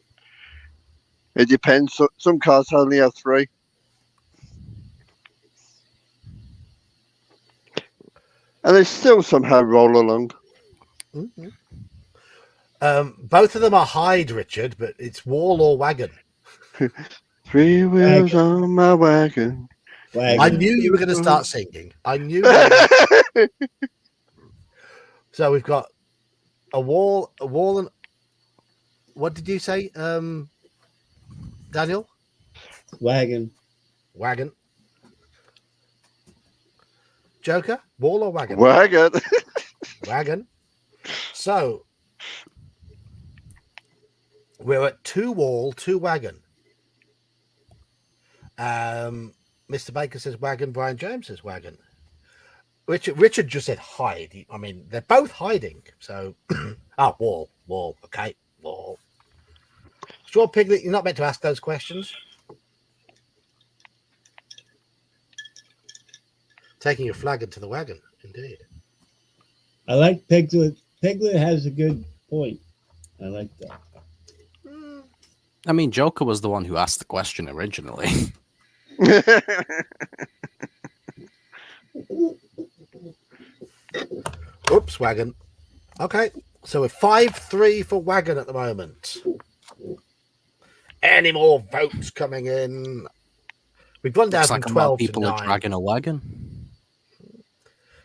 D: It depends. Some cars only have 3. And they still somehow roll along.
B: Mm-hmm. Both of them are hide, Richard, but it's wall or wagon.
D: 3 wheels on my wagon.
B: I knew you were going to start singing. I knew. So we've got a wall, and what did you say, Daniel?
E: Wagon.
B: Joker, wall or wagon?
D: Wagon.
B: Wagon. So we're at 2 wall, 2 wagon. Mr. Baker says wagon. Brian James says wagon. Richard just said hide. I mean, they're both hiding. So, wall. Okay, wall. Sure, Piglet, you're not meant to ask those questions. Taking your flag into the wagon, indeed.
E: I like Piglet. Piglet has a good point. I like that.
C: I mean, Joker was the one who asked the question originally.
B: Oops, wagon. Okay, so we're 5-3 for wagon at the moment. Any more votes coming in? We've gone down from 12 to 9.
C: People are dragging a wagon.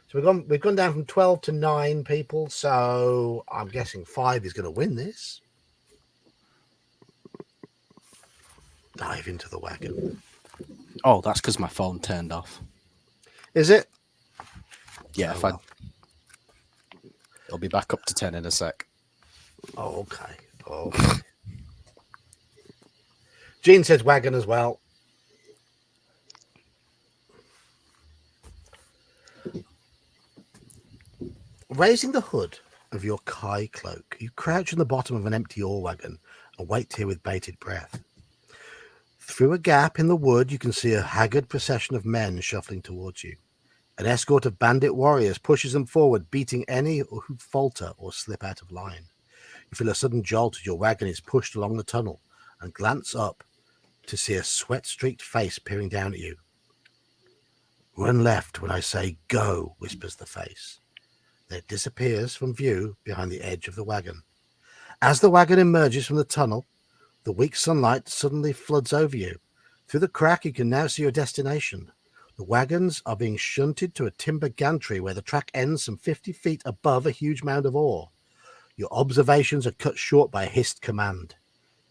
B: So we've gone down from 12 to 9 people. So I'm guessing 5 is going to win this. Dive into the wagon.
C: Oh, that's because my phone turned off.
B: Is it?
C: Yeah,
B: well.
C: It'll be back up to 10 in a sec.
B: Oh, okay. Okay. Gene says wagon as well. Raising the hood of your Kai cloak, you crouch in the bottom of an empty ore wagon and wait here with bated breath. Through a gap in the wood, you can see a haggard procession of men shuffling towards you. An escort of bandit warriors pushes them forward, beating any who falter or slip out of line. You feel a sudden jolt as your wagon is pushed along the tunnel and glance up to see a sweat-streaked face peering down at you. Run left when I say go, whispers the face. Then it disappears from view behind the edge of the wagon. As the wagon emerges from the tunnel, the weak sunlight suddenly floods over you. Through the crack, you can now see your destination. The wagons are being shunted to a timber gantry where the track ends some 50 feet above a huge mound of ore. Your observations are cut short by a hissed command.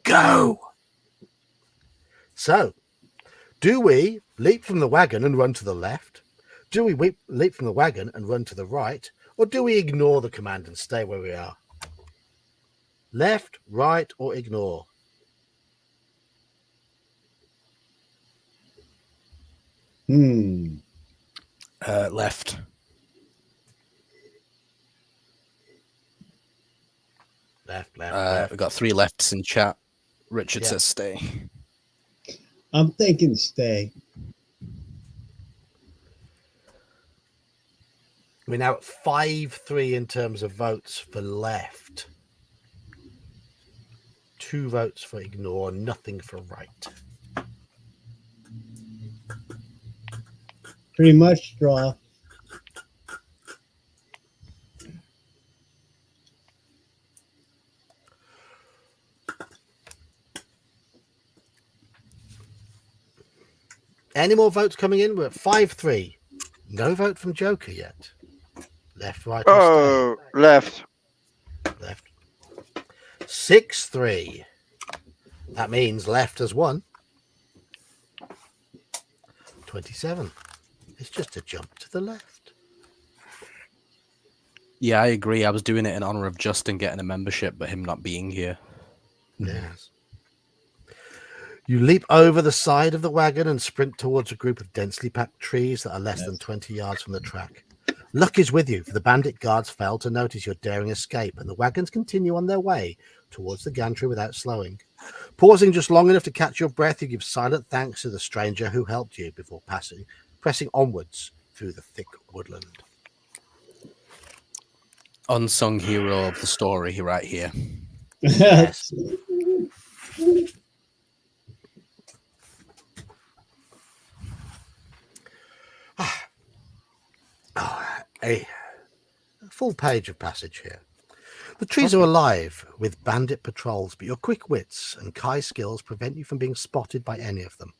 B: Go! So, do we leap from the wagon and run to the left? Do we leap from the wagon and run to the right? Or do we ignore the command and stay where we are? Left, right, or ignore?
C: Left.
B: Left.
C: We've got 3 lefts in chat. Richard
B: Yeah.
C: says stay.
E: I'm thinking stay.
B: We're now at 5-3 in terms of votes for left. 2 votes for ignore, nothing for right.
E: Pretty much straw.
B: Any more votes coming in? We're at 5-3. No vote from Joker yet. Left, right, or
D: Oh, left.
B: stay? Left. 6-3. That means left has won. 27. It's just a jump to the left.
C: Yeah, I agree. I was doing it in honor of Justin getting a membership, but him not being here.
B: Yes. You leap over the side of the wagon and sprint towards a group of densely packed trees that are less than 20 yards from the track. Luck is with you, for the bandit guards fail to notice your daring escape, and the wagons continue on their way towards the gantry without slowing. Pausing just long enough to catch your breath, you give silent thanks to the stranger who helped you before pressing onwards through the thick woodland.
C: Unsung hero of the story right here.
B: Yes. A full page of passage here. The trees are alive with bandit patrols, but your quick wits and Kai skills prevent you from being spotted by any of them.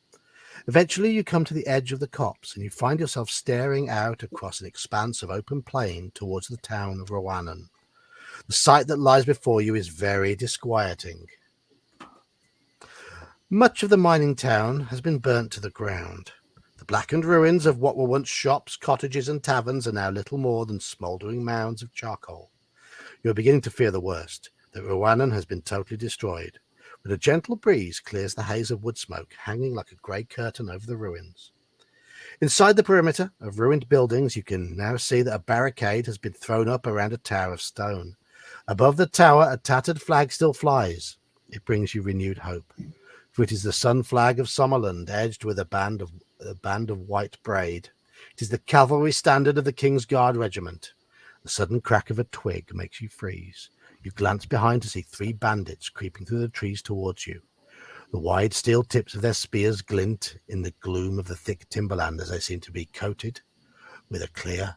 B: Eventually, you come to the edge of the copse and you find yourself staring out across an expanse of open plain towards the town of Rowanan. The sight that lies before you is very disquieting. Much of the mining town has been burnt to the ground. The blackened ruins of what were once shops, cottages, and taverns are now little more than smouldering mounds of charcoal. You are beginning to fear the worst, that Rowanan has been totally destroyed, but a gentle breeze clears the haze of wood smoke hanging like a grey curtain over the ruins. Inside the perimeter of ruined buildings, you can now see that a barricade has been thrown up around a tower of stone. Above the tower, a tattered flag still flies. It brings you renewed hope, for it is the sun flag of Sommerland, edged with a band of white braid. It is the cavalry standard of the King's Guard regiment. The sudden crack of a twig makes you freeze. You glance behind to see 3 bandits creeping through the trees towards you. The wide steel tips of their spears glint in the gloom of the thick timberland as they seem to be coated with a clear,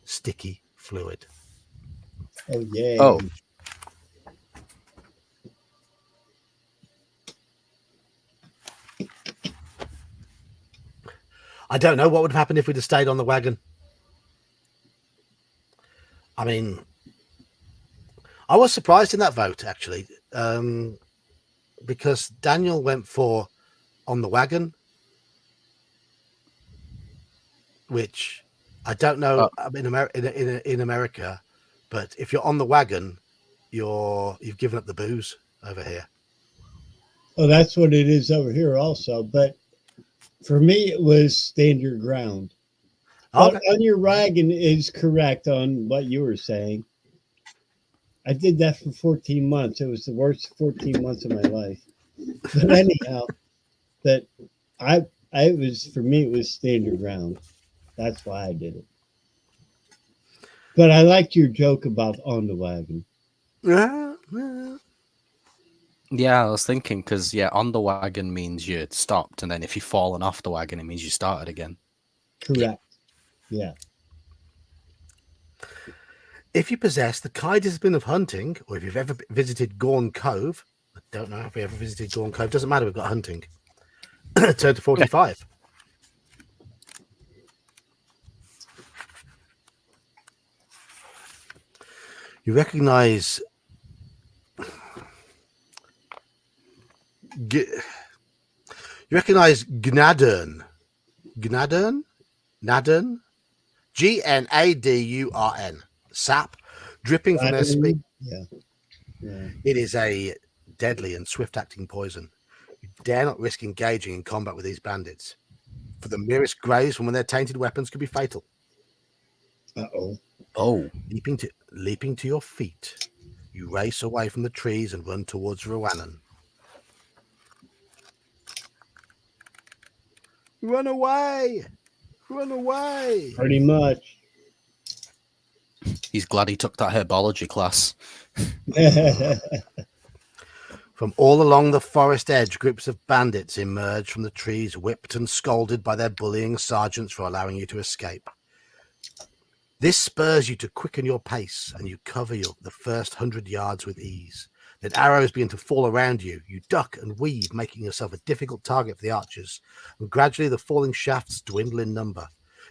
B: sticky fluid.
E: Oh, yeah.
C: Oh.
B: I don't know what would have happened if we'd have stayed on the wagon. I mean, I was surprised in that vote, actually, because Daniel went for on the wagon, which I don't know. In America, But if you're on the wagon, you've given up the booze over here.
E: Oh, that's what it is over here also. But for me, it was stand your ground. But
B: Okay.
E: on your wagon is correct on what you were saying. I did that for 14 months. It was the worst 14 months of my life. But anyhow, that I was for me it was stand your ground. That's why I did it. But I liked your joke about on the wagon.
B: Yeah.
C: Yeah, I was thinking because on the wagon means you stopped, and then if you've fallen off the wagon, it means you started again.
E: Correct. Yeah.
B: If you possess the Kai discipline of hunting, or if you've ever visited Gorn Cove, I don't know if we ever visited Gorn Cove. Doesn't matter. We've got hunting. Turn to 45. You recognize Gnadurn. Gnadurn? Gnadurn. Sap dripping from their speak.
E: Yeah. Yeah.
B: It is a deadly and swift-acting poison. You dare not risk engaging in combat with these bandits. For the merest graze from when their tainted weapons could be fatal.
E: Uh-oh.
C: Oh,
B: Leaping to your feet, you race away from the trees and run towards Rowannon. Run away! Run away!
E: Pretty much.
C: he's glad he took that herbology class.
B: From all along the forest edge, groups of bandits emerge from the trees, whipped and scolded by their bullying sergeants for allowing you to escape. This spurs you to quicken your pace, and you cover the first 100 yards with ease. Then arrows begin to fall around you. You duck and weave, making yourself a difficult target for the archers, and gradually the falling shafts dwindle in number.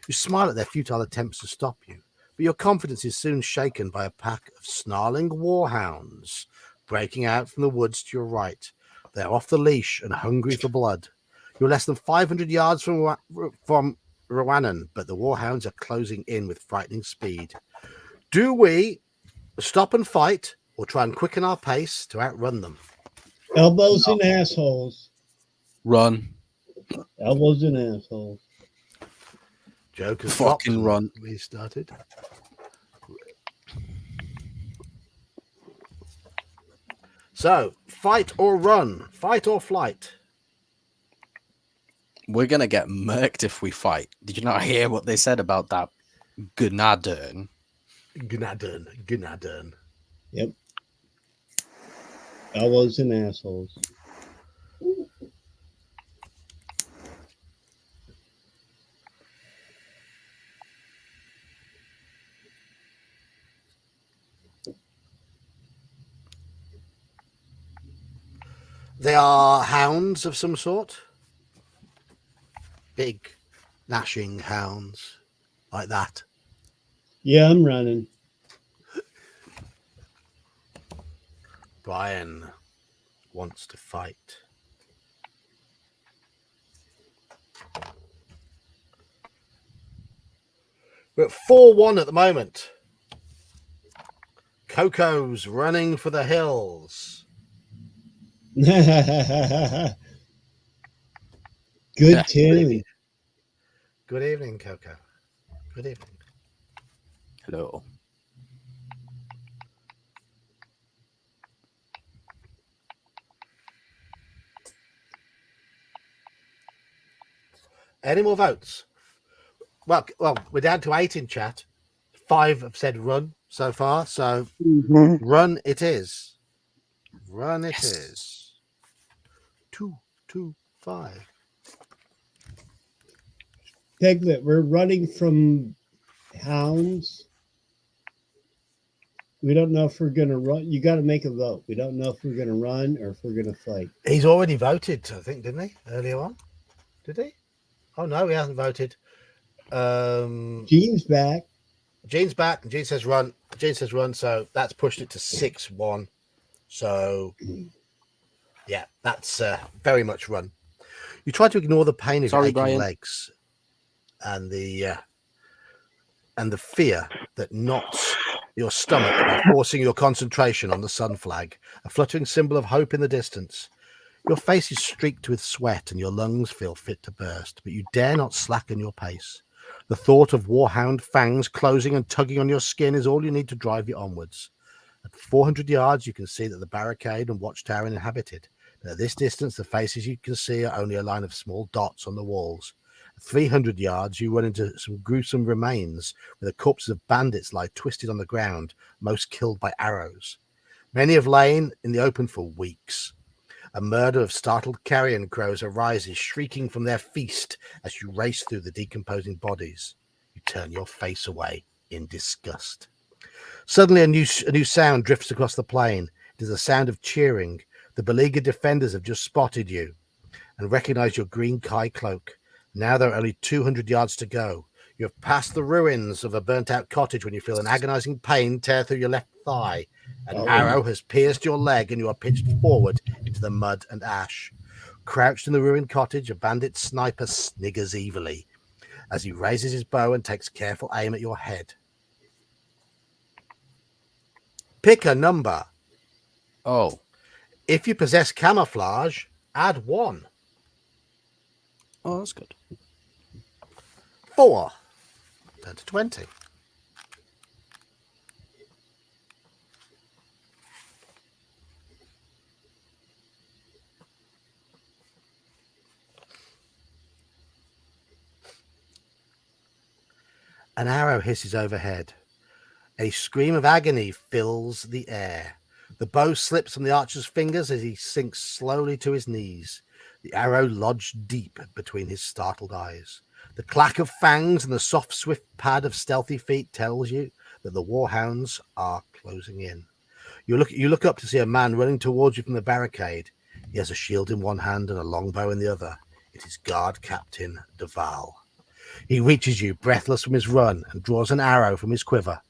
B: You smile at their futile attempts to stop you, but your confidence is soon shaken by a pack of snarling warhounds breaking out from the woods to your right. They are off the leash and hungry for blood. You're less than 500 yards from Rowannon, but the warhounds are closing in with frightening speed. Do we stop and fight, or try and quicken our pace to outrun them?
E: Elbows and assholes.
C: Run.
E: Elbows and assholes.
B: Joker's
C: Fucking run.
B: We started. So, fight or run, fight or flight.
C: We're gonna get murked if we fight. Did you not hear what they said about that Gnadurn?
B: Gnadurn.
E: Yep. Elbows and assholes.
B: They are hounds of some sort. Big, gnashing hounds like that.
E: Yeah, I'm running.
B: Brian wants to fight. We're at 4-1 at the moment. Coco's running for the hills.
E: Good tune.
B: Good evening, Coco. Good evening.
C: Hello.
B: Any more votes? Well, we're down to 8 in chat. 5 have said run so far, so run it is. Run it is. 2, 2, 5.
E: Piglet, we're running from hounds. We don't know if we're going to run. You got to make a vote. We don't know if we're going to run or if we're going to fight.
B: He's already voted, I think, didn't he? Earlier on. Did he? Oh, no, he hasn't voted.
E: Gene's back.
B: Gene's back. Gene says run. Gene says run. So that's pushed it to 6-1. So, yeah, that's very much run. You try to ignore the pain of your aching legs and the fear that knots your stomach by forcing your concentration on the sun flag, a fluttering symbol of hope in the distance. Your face is streaked with sweat and your lungs feel fit to burst, but you dare not slacken your pace. The thought of warhound fangs closing and tugging on your skin is all you need to drive you onwards. At 400 yards, you can see that the barricade and watchtower are inhabited. But at this distance, the faces you can see are only a line of small dots on the walls. At 300 yards, you run into some gruesome remains where the corpses of bandits lie twisted on the ground, most killed by arrows. Many have lain in the open for weeks. A murder of startled carrion crows arises, shrieking from their feast as you race through the decomposing bodies. You turn your face away in disgust. Suddenly, a new sound drifts across the plain. It is the sound of cheering. The beleaguered defenders have just spotted you and recognize your green Kai cloak. Now there are only 200 yards to go. You have passed the ruins of a burnt-out cottage when you feel an agonizing pain tear through your left thigh. An arrow has pierced your leg and you are pitched forward into the mud and ash. Crouched in the ruined cottage, a bandit sniper sniggers evilly as he raises his bow and takes careful aim at your head. Pick a number.
C: Oh.
B: If you possess camouflage, add 1.
C: Oh, that's good.
B: 4. Turn to 20. An arrow hisses overhead. A scream of agony fills the air. The bow slips from the archer's fingers as he sinks slowly to his knees. The arrow lodged deep between his startled eyes. The clack of fangs and the soft, swift pad of stealthy feet tells you that the warhounds are closing in. You look up to see a man running towards you from the barricade. He has a shield in one hand and a longbow in the other. It is Guard Captain Duval. He reaches you, breathless from his run, and draws an arrow from his quiver.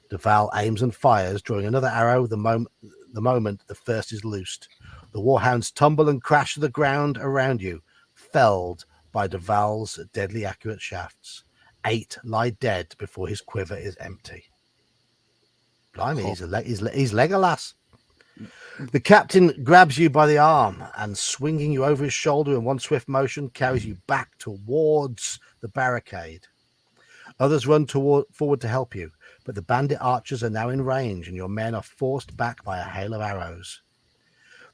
B: Duval aims and fires, drawing another arrow the moment the first is loosed. The warhounds tumble and crash to the ground around you, felled by Duval's deadly accurate shafts. 8 lie dead before his quiver is empty. Blimey, he's Legolas. The captain grabs you by the arm and, swinging you over his shoulder in one swift motion, carries you back towards the barricade. Others run forward to help you, but the bandit archers are now in range and your men are forced back by a hail of arrows.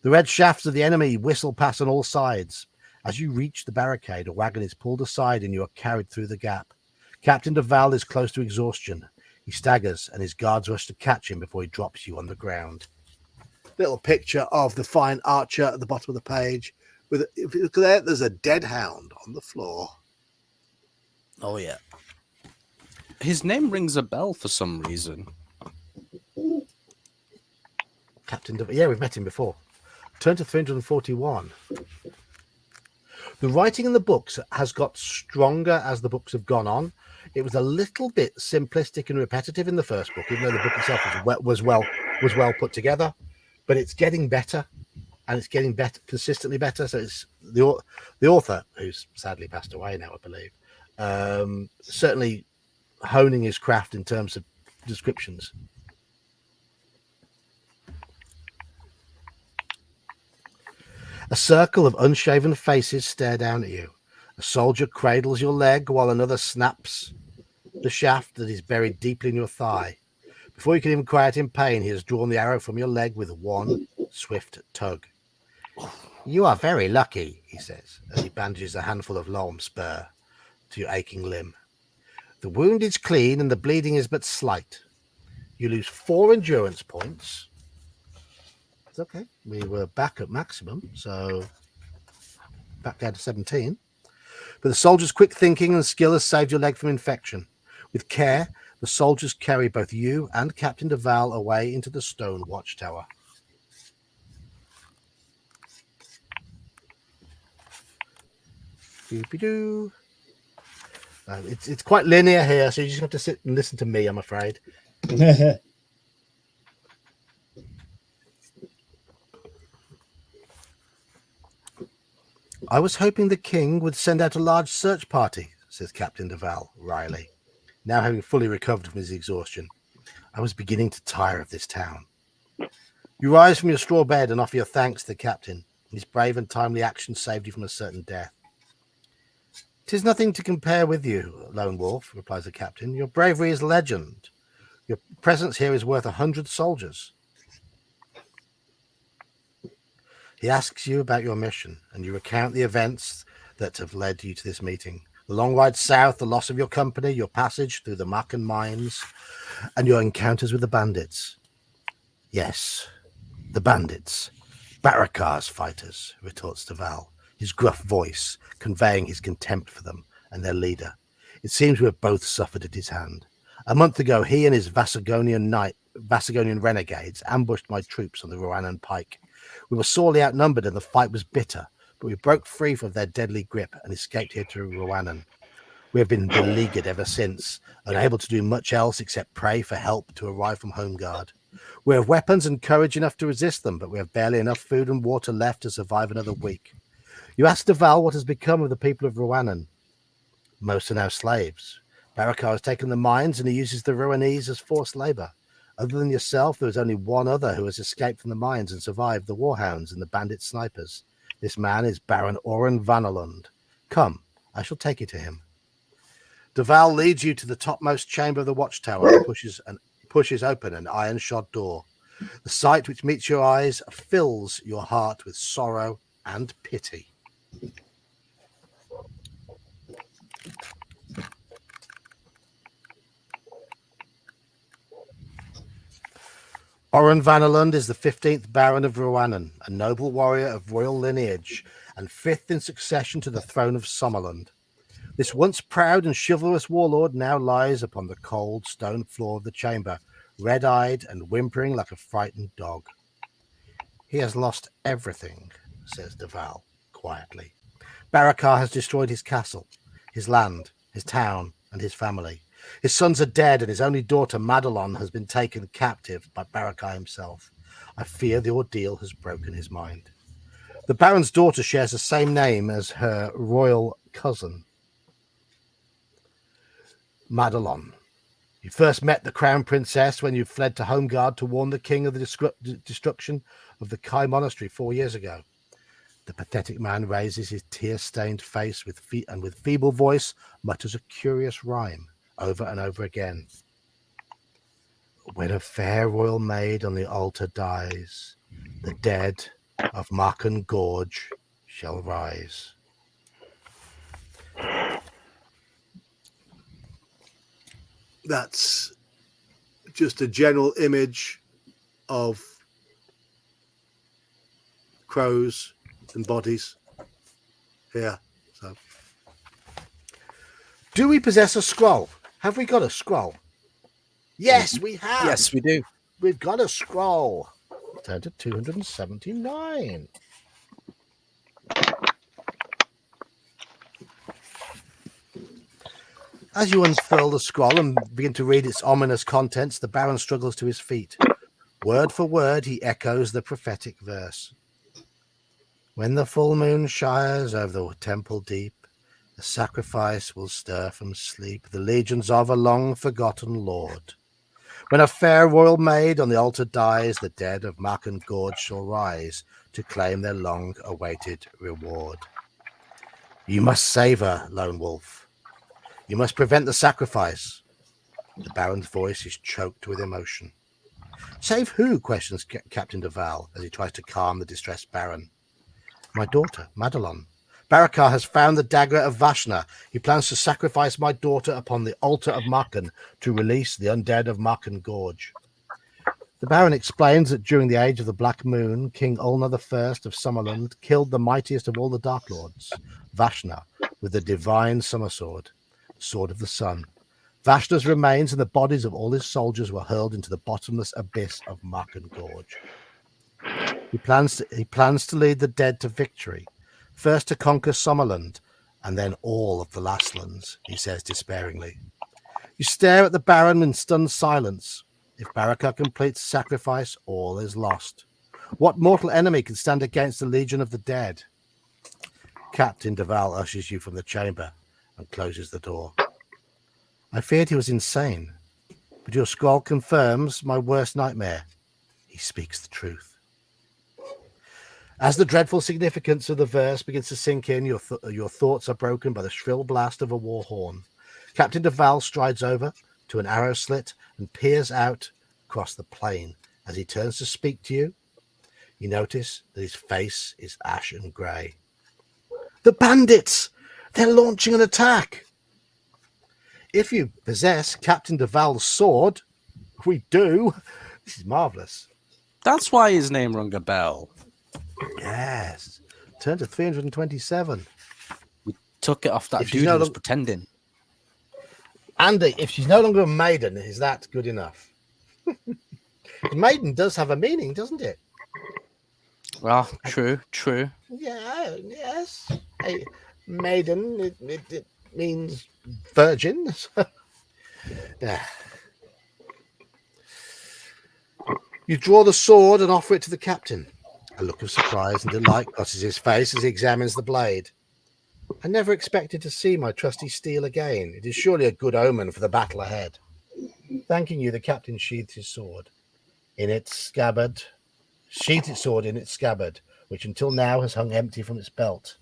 B: The red shafts of the enemy whistle past on all sides. As you reach the barricade, a wagon is pulled aside and you are carried through the gap. Captain Duval is close to exhaustion. He staggers and his guards rush to catch him before he drops you on the ground. Little picture of the fine archer at the bottom of the page. If you look there, there's a dead hound on the floor.
C: Oh, yeah. His name rings a bell for some reason.
B: Captain Duval. Yeah, we've met him before. Turn to 341. The writing in the books has got stronger as the books have gone on. It was a little bit simplistic and repetitive in the first book, even though the book itself was well put together. But it's getting better, and it's getting better, consistently better. So it's the author, who's sadly passed away now, I believe, certainly honing his craft in terms of descriptions. A circle of unshaven faces stare down at you. A soldier cradles your leg while another snaps the shaft that is buried deeply in your thigh. Before you can even cry out in pain, he has drawn the arrow from your leg with one swift tug. You are very lucky, he says, as he bandages a handful of lorm spur to your aching limb. The wound is clean and the bleeding is but slight. You lose 4 endurance points. It's okay. We were back at maximum, so back down to 17. But the soldier's quick thinking and skill has saved your leg from infection. With care, the soldiers carry both you and Captain Duval away into the stone watchtower. Doobie-doo. It's quite linear here, so you just have to sit and listen to me, I'm afraid. I was hoping the king would send out a large search party, says Captain Duval wryly, now having fully recovered from his exhaustion. I was beginning to tire of this town. You rise from your straw bed and offer your thanks to the captain. His brave and timely action saved you from a certain death. "'Tis nothing to compare with you, Lone Wolf," replies the captain. "Your bravery is legend. Your presence here is worth 100 soldiers." He asks you about your mission, and you recount the events that have led you to this meeting. The long ride south, the loss of your company, your passage through the Makan mines, and your encounters with the bandits. "Yes, the bandits. Barakar's fighters," retorts Deval, his gruff voice conveying his contempt for them and their leader. "It seems we have both suffered at his hand. A month ago, he and his Vasagonian renegades ambushed my troops on the Roanan Pike. We were sorely outnumbered and the fight was bitter, but we broke free from their deadly grip and escaped here to Roanan. We have been beleaguered ever since, unable to do much else except pray for help to arrive from Home Guard. We have weapons and courage enough to resist them, but we have barely enough food and water left to survive another week. You ask Deval what has become of the people of Roanan. Most are now slaves. Barakar has taken the mines and he uses the Roanese as forced labor. Other than yourself, there is only one other who has escaped from the mines and survived the warhounds and the bandit snipers. This man is Baron Oren Vanelund. Come, I shall take you to him." Deval leads you to the topmost chamber of the watchtower and pushes open an iron-shod door. The sight which meets your eyes fills your heart with sorrow and pity. Oren Vanelund is the 15th Baron of Roanan, a noble warrior of royal lineage, and 5th in succession to the throne of Sommerland. This once proud and chivalrous warlord now lies upon the cold stone floor of the chamber, red-eyed and whimpering like a frightened dog. "He has lost everything," says Deval quietly. "Barakar has destroyed his castle, his land, his town, and his family. His sons are dead, and his only daughter, Madelon, has been taken captive by Barakar himself. I fear the ordeal has broken his mind. The Baron's daughter shares the same name as her royal cousin, Madelon. You first met the Crown Princess when you fled to Home Guard to warn the king of the destruction of the Kai Monastery 4 years ago." The pathetic man raises his tear-stained face with feeble voice mutters a curious rhyme over and over again. "When a fair royal maid on the altar dies, the dead of Marken Gorge shall rise." That's just a general image of crows and bodies here. So, do we possess a scroll? Have we got a scroll? Yes, we have.
C: Yes, we do.
B: We've got a scroll. Turn to 279. As you unfurl the scroll and begin to read its ominous contents, the Baron struggles to his feet. Word for word, he echoes the prophetic verse. "When the full moon shires over the temple deep, the sacrifice will stir from sleep the legions of a long-forgotten lord. When a fair royal maid on the altar dies, the dead of Marken Gorge shall rise to claim their long-awaited reward. You must save her, Lone Wolf. You must prevent the sacrifice." The Baron's voice is choked with emotion. "Save who?" questions Captain Deval as he tries to calm the distressed Baron. "My daughter, Madelon. Barakar has found the dagger of Vashna. He plans to sacrifice my daughter upon the altar of Marken to release the undead of Marken Gorge." The Baron explains that during the age of the Black Moon, King Ulna I of Sommerland killed the mightiest of all the Dark Lords, Vashna, with the divine summer sword, the Sword of the Sun. Vashna's remains and the bodies of all his soldiers were hurled into the bottomless abyss of Marken Gorge. He plans to lead the dead to victory, first to conquer Sommerland, and then all of the Lastlands, he says despairingly. You stare at the Baron in stunned silence. If Barakar completes the sacrifice, all is lost. What mortal enemy can stand against the Legion of the Dead? Captain Deval ushers you from the chamber and closes the door. I feared he was insane. but your scroll confirms my worst nightmare. He speaks the truth. As the dreadful significance of the verse begins to sink in, your thoughts are broken by the shrill blast of a war horn. Captain Duval strides over to an arrow slit and peers out across the plain. As he turns to speak to you, you notice that his face is ashen grey. The bandits! They're launching an attack! If you possess Captain Duval's sword, we do. This is marvellous.
C: That's why his name rung a bell.
B: Yes. Turn to 327.
C: Took it off that
B: If she's
C: dude
B: no
C: who was
B: long-
C: pretending.
B: Andy, if she's no longer a maiden, is that good enough? Maiden does have a meaning, doesn't it?
C: Well, true.
B: Yeah, yes. Hey, maiden, it means virgin. Yeah. You draw the sword and offer it to the captain. A look of surprise and delight crosses his face as he examines the blade. I never expected to see my trusty steel again. It is surely a good omen for the battle ahead. Thanking you, the captain sheathed his sword in its scabbard, which until now has hung empty from its belt.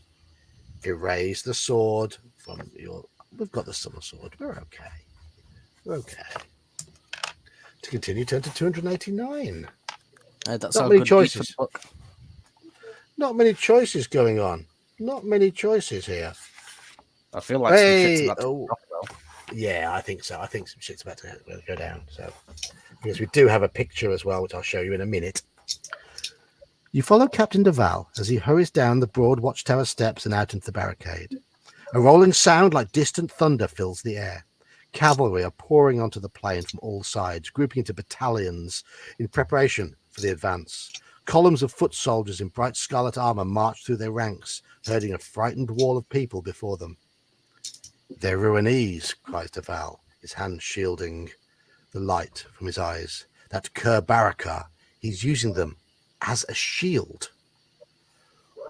B: Erase the sword from your... We've got the summer sword. We're okay. To continue, turn to 289.
C: That's
B: Not
C: how
B: many
C: good
B: choices.
C: Ethan look.
B: Not many choices going on. Not many choices here.
C: I feel like
B: Hey,
C: some shit's about to
B: oh.
C: drop, though.
B: Yeah, I think so. I think some shit's about to go down. So, because we do have a picture as well, which I'll show you in a minute. You follow Captain Duval as he hurries down the broad watchtower steps and out into the barricade. A rolling sound like distant thunder fills the air. Cavalry are pouring onto the plain from all sides, grouping into battalions in preparation for the advance. Columns of foot soldiers in bright scarlet armor march through their ranks, herding a frightened wall of people before them. They're Ruinese, cries Duval, his hand shielding the light from his eyes. That Kerr Barakar, he's using them as a shield.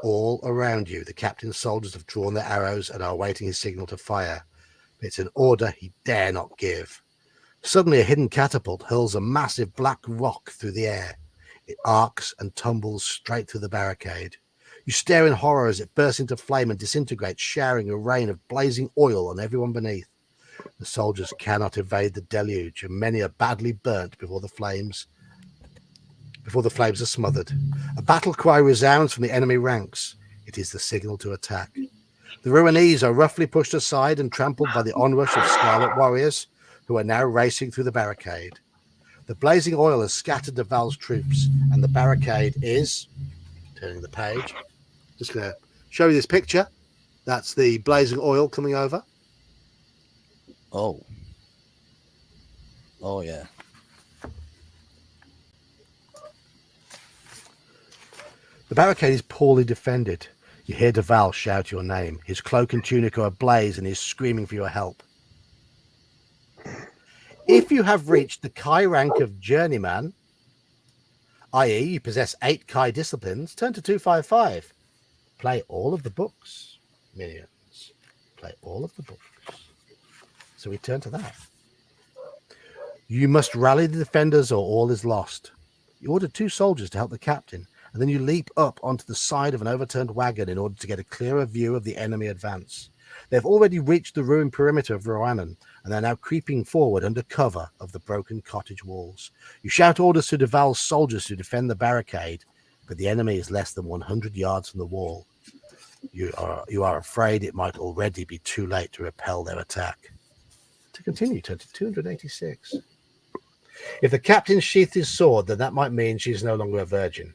B: All around you, the captain's soldiers have drawn their arrows and are awaiting his signal to fire. It's an order he dare not give. Suddenly, a hidden catapult hurls a massive black rock through the air. It arcs and tumbles straight through the barricade. You stare in horror as it bursts into flame and disintegrates, showering a rain of blazing oil on everyone beneath. The soldiers cannot evade the deluge, and many are badly burnt before the flames are smothered. A battle cry resounds from the enemy ranks. It is the signal to attack. The Ruinese are roughly pushed aside and trampled by the onrush of scarlet warriors, who are now racing through the barricade. The blazing oil has scattered Duval's troops, and the barricade is... Turning the page. Just going to show you this picture. That's the blazing oil coming over.
C: Oh, yeah.
B: The barricade is poorly defended. You hear Duval shout your name. His cloak and tunic are ablaze and he's screaming for your help. If you have reached the Kai rank of journeyman, i.e. you possess 8 Kai disciplines, turn to 255. Play all of the books, minions. Play all of the books. So we turn to that. You must rally the defenders or all is lost. You order 2 soldiers to help the captain, and then you leap up onto the side of an overturned wagon in order to get a clearer view of the enemy advance. They've already reached the ruined perimeter of Roannan, and they're now creeping forward under cover of the broken cottage walls. You shout orders to Duval's soldiers to defend the barricade, but the enemy is less than 100 yards from the wall. You are afraid it might already be too late to repel their attack. To continue, turn to 286. If the captain sheathed his sword, then that might mean she's no longer a virgin.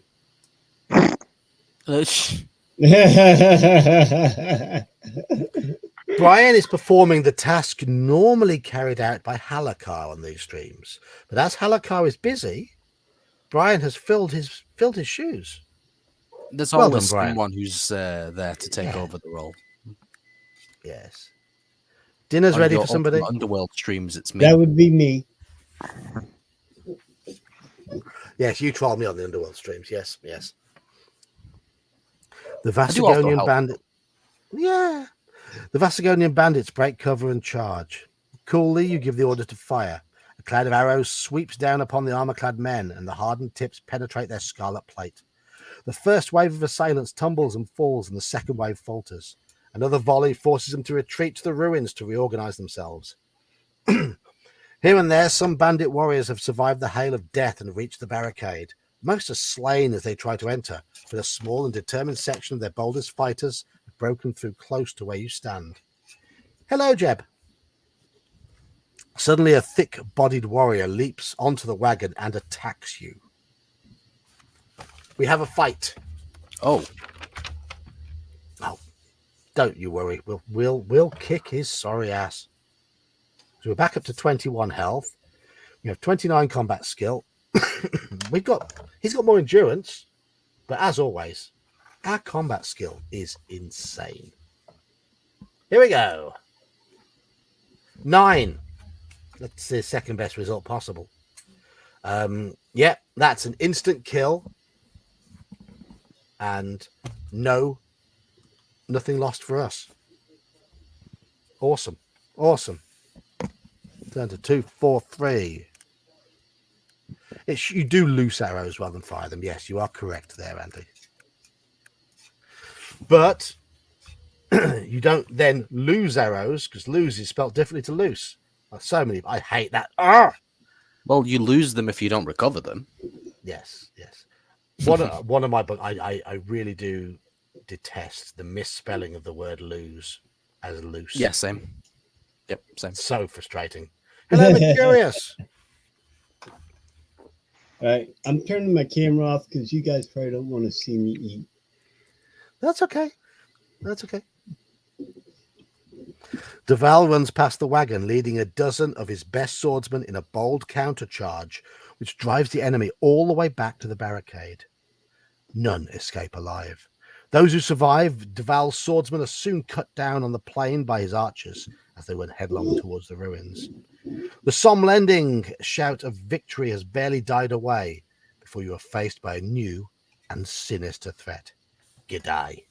B: Brian is performing the task normally carried out by Halakar on these streams. But as Halakar is busy, Brian has filled his shoes.
C: There's
B: Well
C: always
B: done, Brian.
C: someone who's there to take over the role.
B: Yes. Dinner's
C: On
B: ready
C: your
B: for somebody?
C: Ultimate Underworld streams, it's me.
E: That would be me.
B: Yes, you troll me on the Underworld streams. Yes. The
C: I do also
B: Vasagonian
C: help.
B: bandit. Yeah. The Vasagonian bandits break cover and charge. Coolly, you give the order to fire. A cloud of arrows sweeps down upon the armor-clad men, and the hardened tips penetrate their scarlet plate. The first wave of assailants tumbles and falls, and the second wave falters. Another volley forces them to retreat to the ruins to reorganize themselves. Here and there, some bandit warriors have survived the hail of death and reached the barricade. Most are slain as they try to enter, but a small and determined section of their boldest fighters have broken through close to where you stand. Hello, Jeb. Suddenly, a thick-bodied warrior leaps onto the wagon and attacks you. We have a fight.
C: Oh,
B: Don't you worry. We'll kick his sorry ass. So we're back up to 21 health. We have 29 combat skill. He's got more endurance, but as always, our combat skill is insane. Here we go. 9. That's the second best result possible. Yeah, that's an instant kill. And nothing lost for us. Awesome. Turn to 2, 4, 3. You do loose arrows rather than fire them. Yes, you are correct there, Andy. But you don't then lose arrows, because lose is spelled differently to loose. So many. I hate that.
C: well, you lose them if you don't recover them.
B: Yes. One of my books, I really do detest the misspelling of the word lose as loose.
C: Yeah, same. Yep, same.
B: It's so frustrating. Hello, Mercurius.
E: All right, I'm turning my camera off because you guys probably don't want to see me eat.
B: That's okay. Duval runs past the wagon, leading a dozen of his best swordsmen in a bold countercharge, which drives the enemy all the way back to the barricade. None escape alive. Those who survive, Duval's swordsmen are soon cut down on the plain by his archers as they went headlong towards the ruins. The Somlending shout of victory has barely died away before you are faced by a new and sinister threat. G'day.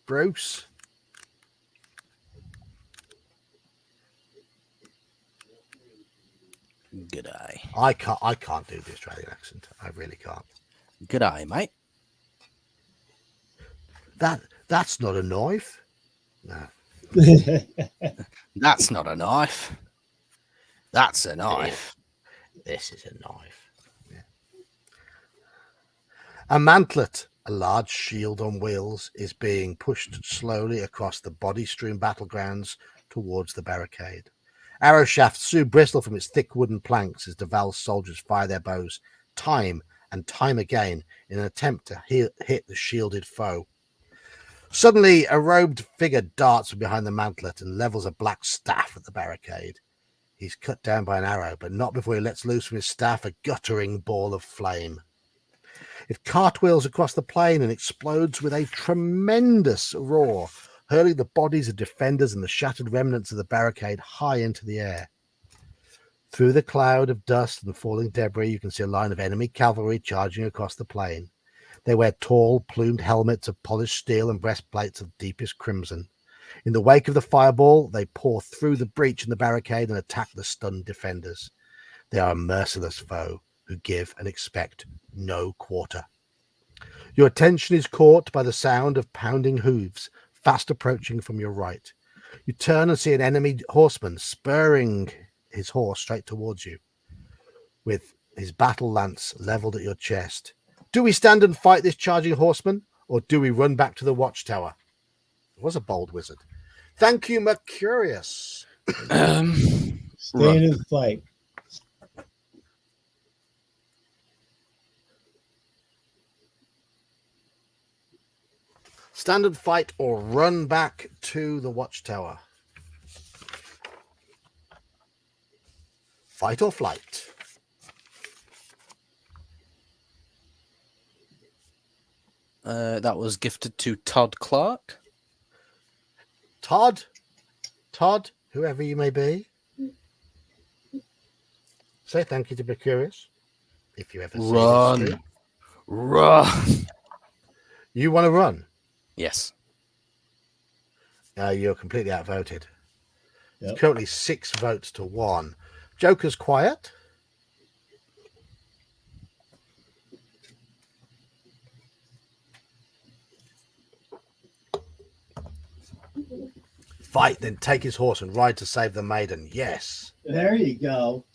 B: Bruce.
C: G'day.
B: I can't do the Australian accent. I really can't.
C: G'day, mate.
B: That's not a knife. No.
C: That's not a knife. That's a knife.
B: This is a knife. Yeah. A mantlet, a large shield on wheels, is being pushed slowly across the body-strewn battlegrounds towards the barricade. Arrow shafts soon bristle from its thick wooden planks as Duval's soldiers fire their bows time and time again in an attempt to hit the shielded foe. Suddenly, a robed figure darts from behind the mantlet and levels a black staff at the barricade. He's cut down by an arrow, but not before he lets loose from his staff a guttering ball of flame. It cartwheels across the plain and explodes with a tremendous roar, hurling the bodies of defenders and the shattered remnants of the barricade high into the air. Through the cloud of dust and falling debris, you can see a line of enemy cavalry charging across the plain. They wear tall, plumed helmets of polished steel and breastplates of deepest crimson. In the wake of the fireball, they pour through the breach in the barricade and attack the stunned defenders. They are a merciless foe who give and expect no quarter. Your attention is caught by the sound of pounding hooves, fast approaching from your right. You turn and see an enemy horseman spurring his horse straight towards you, with his battle lance leveled at your chest. Do we stand and fight this charging horseman, or do we run back to the watchtower? It was a bold wizard. Thank you, Mercurius.
E: Stand and fight.
B: Stand and fight or run back to the watchtower. Fight or flight?
C: That was gifted to Todd Clark.
B: Todd, whoever you may be, say thank you to Mercurius. If you ever see this stream.
C: Run.
B: You want to run?
C: Yes.
B: You're completely outvoted.
E: Yep.
B: Currently 6 votes to 1. Joker's quiet. Fight, then take his horse and ride to save the maiden. Yes.
E: There you go.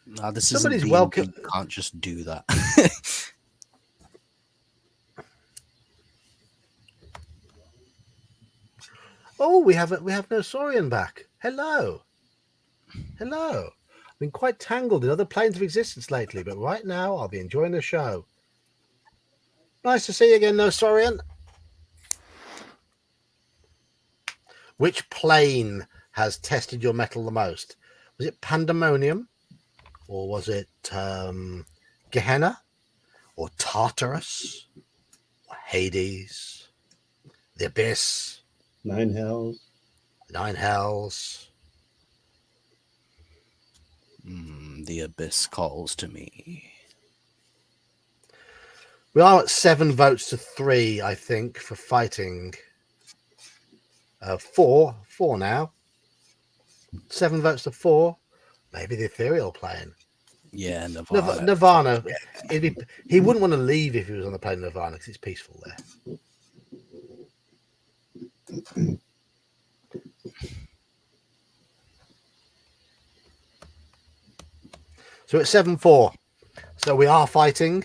C: No, this
B: Somebody's
C: isn't
B: welcome-
C: D&D. You can't just do that.
B: Oh, we have Nosorian back. Hello. Hello. I've been quite tangled in other planes of existence lately, but right now I'll be enjoying the show. Nice to see you again, Nosorian. Which plane has tested your metal the most? Was it Pandemonium? Or was it Gehenna? Or Tartarus? Or Hades? The Abyss?
E: 9 hells.
B: 9 Hells?
C: The abyss calls to me.
B: We are at 7 votes to 3, I think, for fighting. 4 now. 7 votes to 4. Maybe the ethereal plane.
C: Yeah, Nirvana.
B: Nirvana. He wouldn't want to leave if he was on the plane Nirvana because it's peaceful there. So it's 7-4. So we are fighting.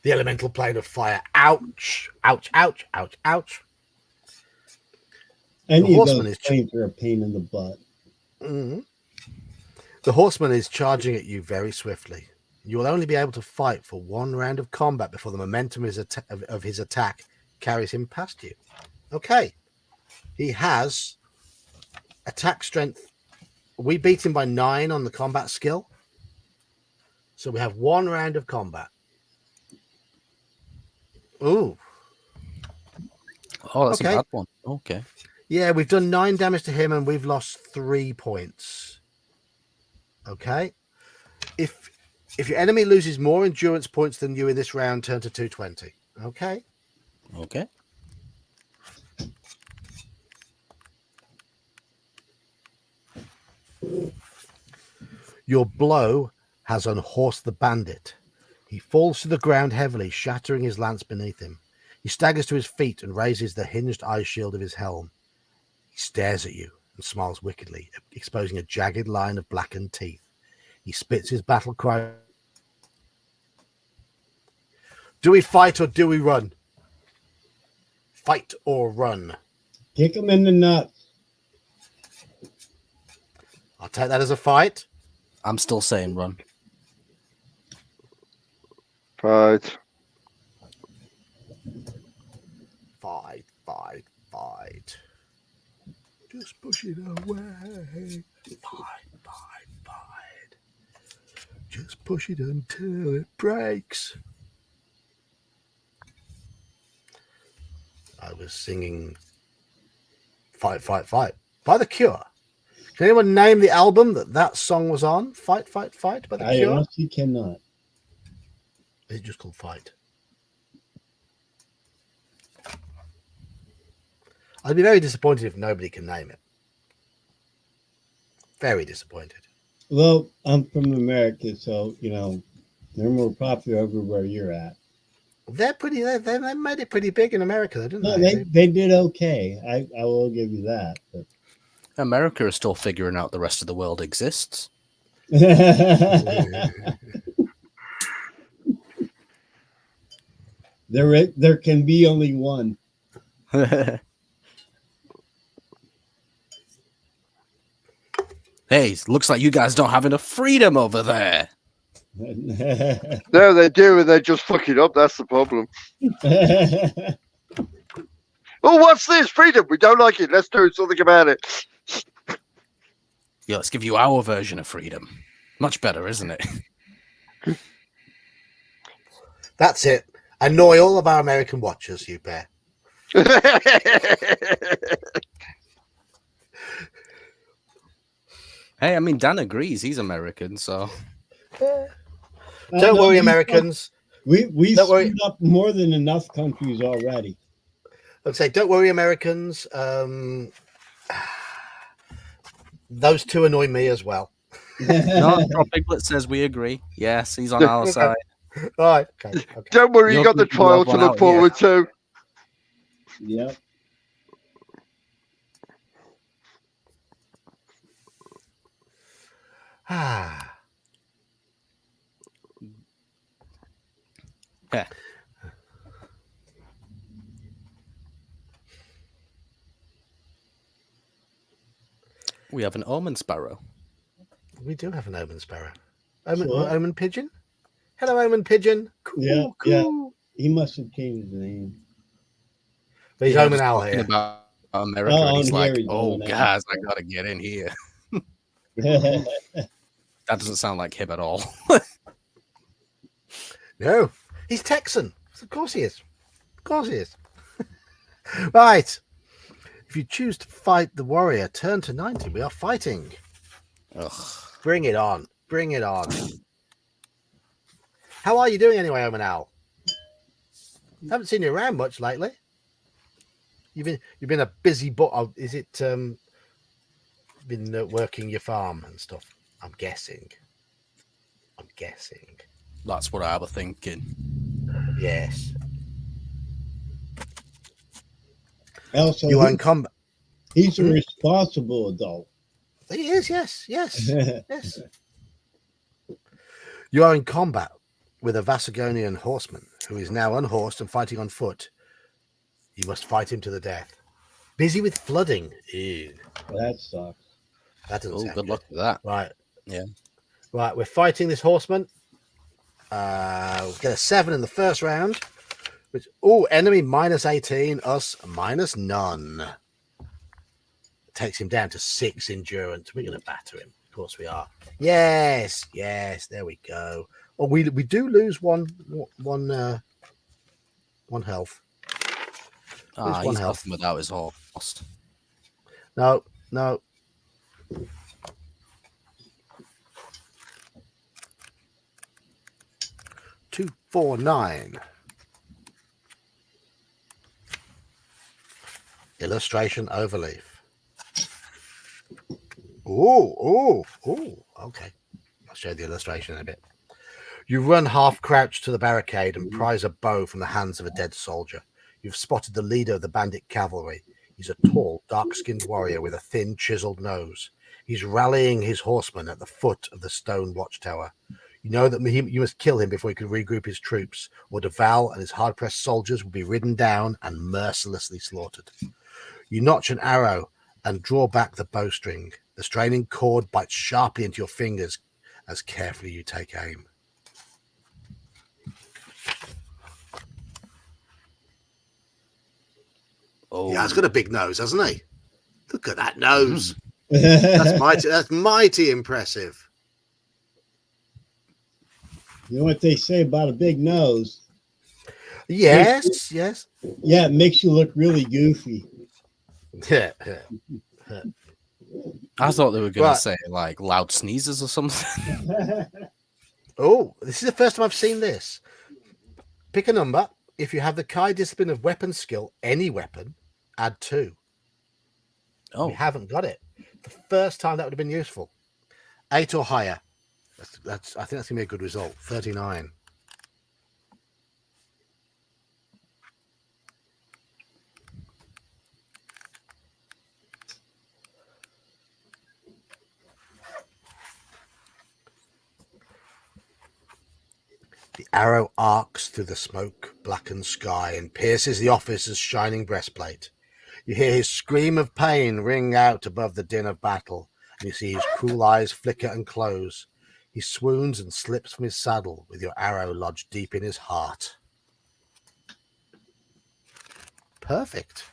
B: The elemental plane of fire. Ouch. Ouch, ouch, ouch, ouch.
E: Any of
B: horseman
E: those
B: is
E: planes are a pain in the butt.
B: Mhm. The horseman is charging at you very swiftly. You will only be able to fight for 1 round of combat before the momentum of his attack carries him past you. Okay. He has attack strength. We beat him by 9 on the combat skill. So we have 1 round of combat. Ooh.
C: Oh, that's
B: Okay.
C: a bad one. Okay.
B: Yeah, we've done 9 damage to him and we've lost 3 points. Okay. If your enemy loses more endurance points than you in this round, turn to 220. Okay.
C: Okay.
B: Your blow has unhorsed the bandit. He falls to the ground heavily, shattering his lance beneath him. He staggers to his feet and raises the hinged eye shield of his helm. He stares at you and smiles wickedly, exposing a jagged line of blackened teeth. He spits his battle cry. Do we fight or do we run? Fight or run?
E: Kick him in the nuts.
B: I'll take that as a fight.
C: I'm still saying run.
D: Fight.
B: Fight, fight, fight. Just push it away. Fight, fight, fight. Just push it until it breaks. I was singing Fight, Fight, Fight by The Cure. Can anyone name the album that song was on? Fight, Fight, Fight by The
E: I
B: Cure?
E: honestly cannot.
B: Is it just called Fight? I'd be very disappointed if nobody can name it. Very disappointed.
E: Well, I'm from America, so they're more popular everywhere you're at.
B: They're pretty. They made it pretty big in America, though, didn't
E: No,
B: they?
E: they did okay. I will give you that. But...
C: America is still figuring out the rest of the world exists.
E: There can be only one.
C: Hey, looks like you guys don't have enough freedom over there.
D: No, they do, and they just fuck it up. That's the problem. Oh, what's this? Freedom. We don't like it. Let's do something about it.
C: Yeah, let's give you our version of freedom. Much better, isn't it?
B: That's it. Annoy all of our American watchers, you pair.
C: Hey, I mean, Dan agrees. He's American, so
B: Don't worry, Americans.
E: We
B: Don't worry.
E: screwed up more than enough countries already.
B: I'd say, don't worry, Americans. Those two annoy me as well.
C: no. Piglet says we agree. Yes, he's on our side.
B: All right. Okay.
D: Don't worry, you
C: You're
D: got the
C: keeping the
D: trial
C: odd
D: to
C: one
D: look
C: out here.
D: forward to.
E: Yep.
B: Ah.
C: Yeah. We have an omen sparrow.
B: We do have an omen sparrow.
E: Sure.
B: Omen pigeon. Hello, omen pigeon. Cool,
E: Yeah,
B: cool.
E: He must have changed the name.
B: But he's
C: Yeah,
B: omen
C: just
B: owl
C: talking
B: here.
C: about America,
E: Oh,
C: and he's
E: on
C: like,
E: here he's
C: "Oh,
E: omen owl."
C: guys, I gotta get in here." That doesn't sound like him at all.
B: No, he's Texan. Of course he is. Of course he is. Right. If you choose to fight the warrior, turn to 90. We are fighting.
C: Ugh.
B: Bring it on. Bring it on. How are you doing anyway, Omen Owl? Haven't seen you around much lately. You've been a busy boy. Is it been working your farm and stuff? I'm guessing.
C: That's what I was thinking.
B: Yes.
E: Also,
B: You are in combat.
E: he's a responsible adult.
B: He is. Yes. Yes. You are in combat with a Vasagonian horseman who is now unhorsed and fighting on foot. You must fight him to the death. Busy with flooding. Ew.
E: That sucks.
B: That doesn't
C: Oh,
B: sound
C: good luck with that.
B: Right.
C: Yeah.
B: Right, we're fighting this horseman. We'll get a 7 in the first round. Which, enemy -18, us -none. Takes him down to 6 endurance. We're going to batter him. Of course we are. Yes. There we go. Oh, we do lose one health.
C: Ah,
B: one
C: he's
B: health.
C: nothing without his horse.
B: No. 249. Illustration overleaf. Okay. I'll show the illustration in a bit. You run half crouched to the barricade and prize a bow from the hands of a dead soldier. You've spotted the leader of the bandit cavalry. He's a tall, dark-skinned warrior with a thin, chiseled nose. He's rallying his horsemen at the foot of the stone watchtower. You know that you must kill him before he can regroup his troops, or Deval and his hard-pressed soldiers will be ridden down and mercilessly slaughtered. You notch an arrow and draw back the bowstring. The straining cord bites sharply into your fingers as carefully you take aim.
C: Oh,
B: Yeah, he's got a big nose, hasn't he? Look at that nose.
E: You
B: That's mighty impressive.
E: know what they say about a big nose?
B: Yes.
E: Yeah, it makes you look really goofy.
B: Yeah.
C: I thought they were going
B: Right.
C: to say like loud sneezes or something.
B: Oh, this is the first time I've seen this. Pick a number. If you have the Kai discipline of weapon skill, any weapon, add 2.
C: Oh,
B: We haven't got it. The first time that would have been useful. 8 or higher. That's I think that's gonna be a good result. 39. The arrow arcs through the smoke-blackened sky and pierces the officer's shining breastplate. You hear his scream of pain ring out above the din of battle, and you see his cruel eyes flicker and close. He swoons and slips from his saddle with your arrow lodged deep in his heart. Perfect.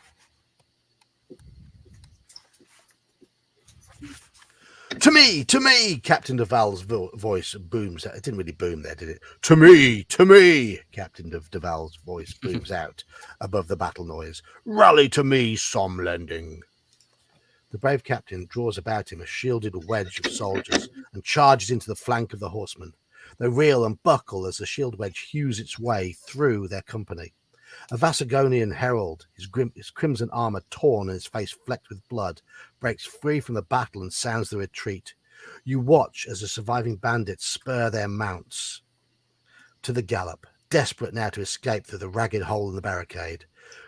B: To To me, Captain de Val's voice booms out. It didn't really boom there, did it? To me, Captain de Val's voice booms out above the battle noise. Rally to me, Somlending. The brave captain draws about him a shielded wedge of soldiers and charges into the flank of the horsemen. They reel and buckle as the shield wedge hews its way through their company. A Vasagonian herald, his crimson armour torn and his face flecked with blood, breaks free from the battle and sounds the retreat. You watch as the surviving bandits spur their mounts to the gallop, desperate now to escape through the ragged hole in the barricade.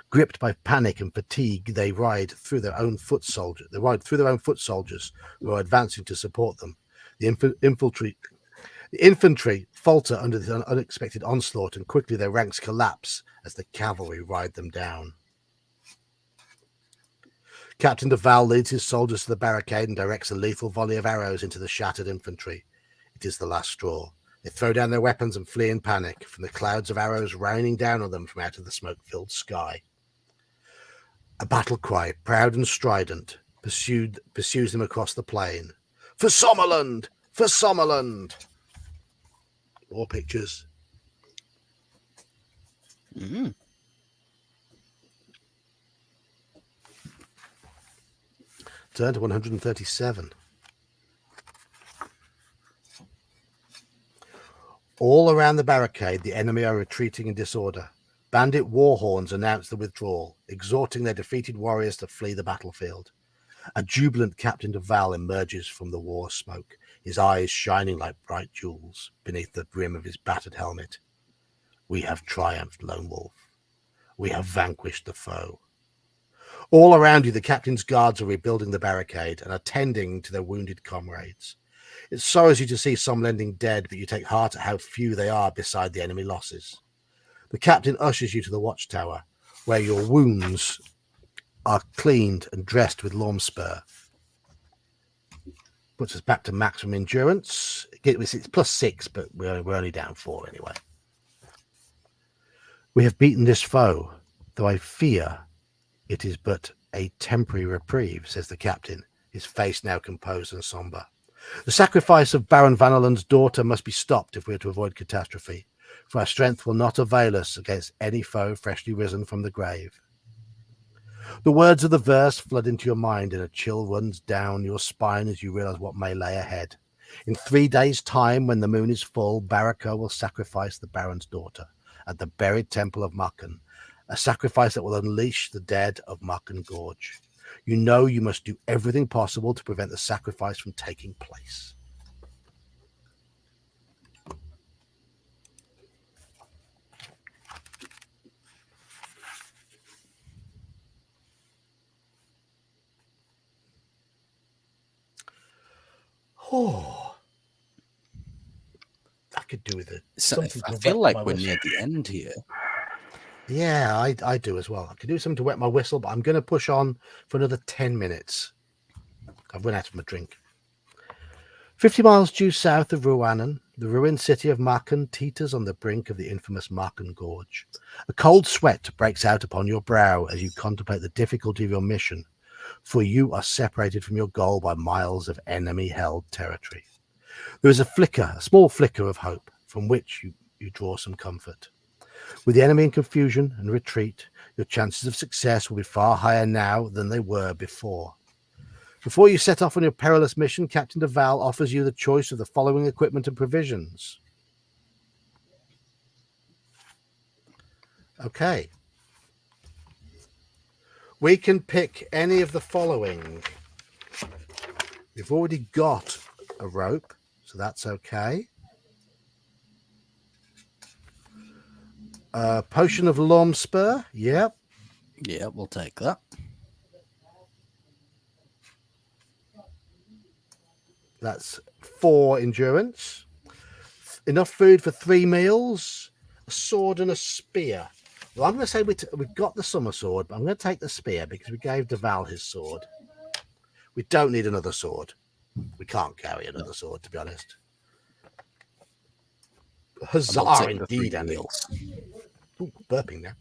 B: Gripped by panic and fatigue, they ride through their own foot soldiers. Who are advancing to support them. The infantry falter under this unexpected onslaught, and quickly their ranks collapse as the cavalry ride them down. Captain de Val leads his soldiers to the barricade and directs a lethal volley of arrows into the shattered infantry. It is the last straw. They throw down their weapons and flee in panic from the clouds of arrows raining down on them from out of the smoke-filled sky. A battle cry, proud and strident, pursues them across the plain. For Sommerland! For Sommerland! More pictures.
C: Mm.
B: Turn to 137. All around the barricade, the enemy are retreating in disorder. Bandit war horns announce the withdrawal, exhorting their defeated warriors to flee the battlefield. A jubilant Captain de Val emerges from the war smoke, his eyes shining like bright jewels beneath the brim of his battered helmet. We have triumphed, Lone Wolf. We have vanquished the foe. All around you, the captain's guards are rebuilding the barricade and attending to their wounded comrades. It sorrows you to see Somlending dead, but you take heart at how few they are beside the enemy losses. The captain ushers you to the watchtower, where your wounds are cleaned and dressed with Lormspur. Puts us back to maximum endurance. It's +6, but we're only down 4 anyway. We have beaten this foe, though I fear it is but a temporary reprieve, says the captain, his face now composed and sombre. The sacrifice of Baron Vanaland's daughter must be stopped if we are to avoid catastrophe, for our strength will not avail us against any foe freshly risen from the grave. The words of the verse flood into your mind, and a chill runs down your spine as you realize what may lay ahead. In 3 days' time, when the moon is full, Baraka will sacrifice the Baron's daughter at the buried temple of Mucken, a sacrifice that will unleash the dead of Mucken Gorge. You know you must do everything possible to prevent the sacrifice from taking place. Oh, I could do with it.
C: So
B: Something
C: I
B: to
C: feel
B: wet
C: like
B: my
C: we're
B: whistle.
C: near the end here.
B: Yeah, I do as well. I could do something to wet my whistle, but I'm going to push on for another 10 minutes. I've run out of my drink. 50 miles due south of Ruanan, the ruined city of Marken teeters on the brink of the infamous Marken Gorge. A cold sweat breaks out upon your brow as you contemplate the difficulty of your mission, for you are separated from your goal by miles of enemy-held territory. There is a small flicker of hope, from which you draw some comfort. With the enemy in confusion and retreat, your chances of success will be far higher now than they were before. Before you set off on your perilous mission, Captain de Val offers you the choice of the following equipment and provisions. Okay. We can pick any of the following. We've already got a rope, so that's okay. Potion of Lormspur, yep.
C: Yeah, we'll take that.
B: That's 4 endurance. Enough food for 3 meals. A sword and a spear. Well, I'm going to say we've got the summer sword, but I'm going to take the spear because we gave Deval his sword. We don't need another sword. We can't carry another sword, to be honest. Huzzah,
C: And we'll take the
B: indeed,
C: 3
B: Andy.
C: meals.
B: Ooh, burping now.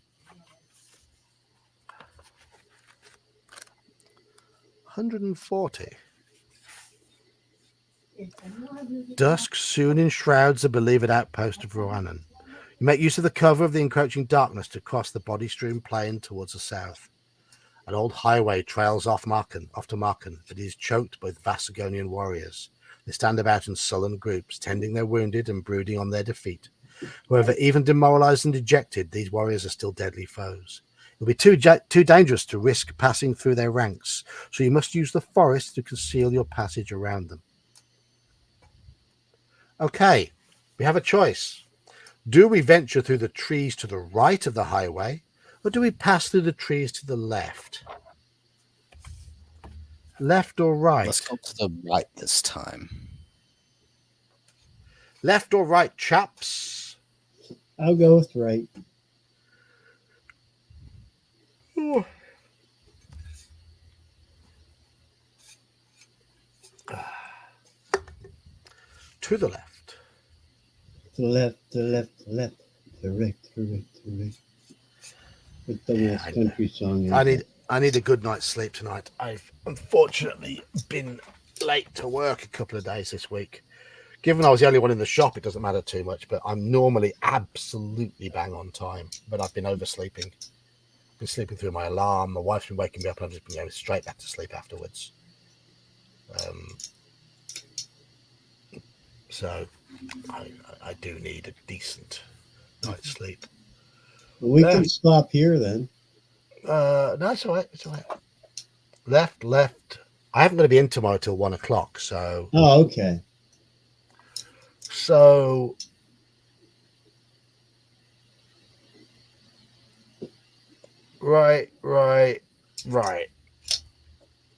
B: 140. Dusk soon enshrouds the beleaguered outpost of Roannan. You make use of the cover of the encroaching darkness to cross the body-strewn plain towards the south. An old highway trails off to Marken, but is choked by Vasagonian warriors. They stand about in sullen groups, tending their wounded and brooding on their defeat. However, even demoralized and dejected, these warriors are still deadly foes. It will be too dangerous to risk passing through their ranks, so you must use the forest to conceal your passage around them. Okay, we have a choice. Do we venture through the trees to the right of the highway, or do we pass through the trees to the left? Left or right?
C: Let's go to the right this time.
B: Left or right, chaps?
E: I'll go with right.
B: Ooh. To the left.
E: To the left, to the left, to the left. To the right, to the right, to the right. With the West Country song.
B: I need a good night's sleep tonight. I've unfortunately been late to work a couple of days this week. Given I was the only one in the shop, it doesn't matter too much, but I'm normally absolutely bang on time. But I've been oversleeping. Been sleeping through my alarm. My wife's been waking me up and I've just been going straight back to sleep afterwards. So I do need a decent night's sleep.
E: Well, we can stop here then.
B: No, it's all right. It's all right. Left. I haven't going to be in tomorrow till 1 o'clock. So.
E: Oh, okay.
B: So. Right.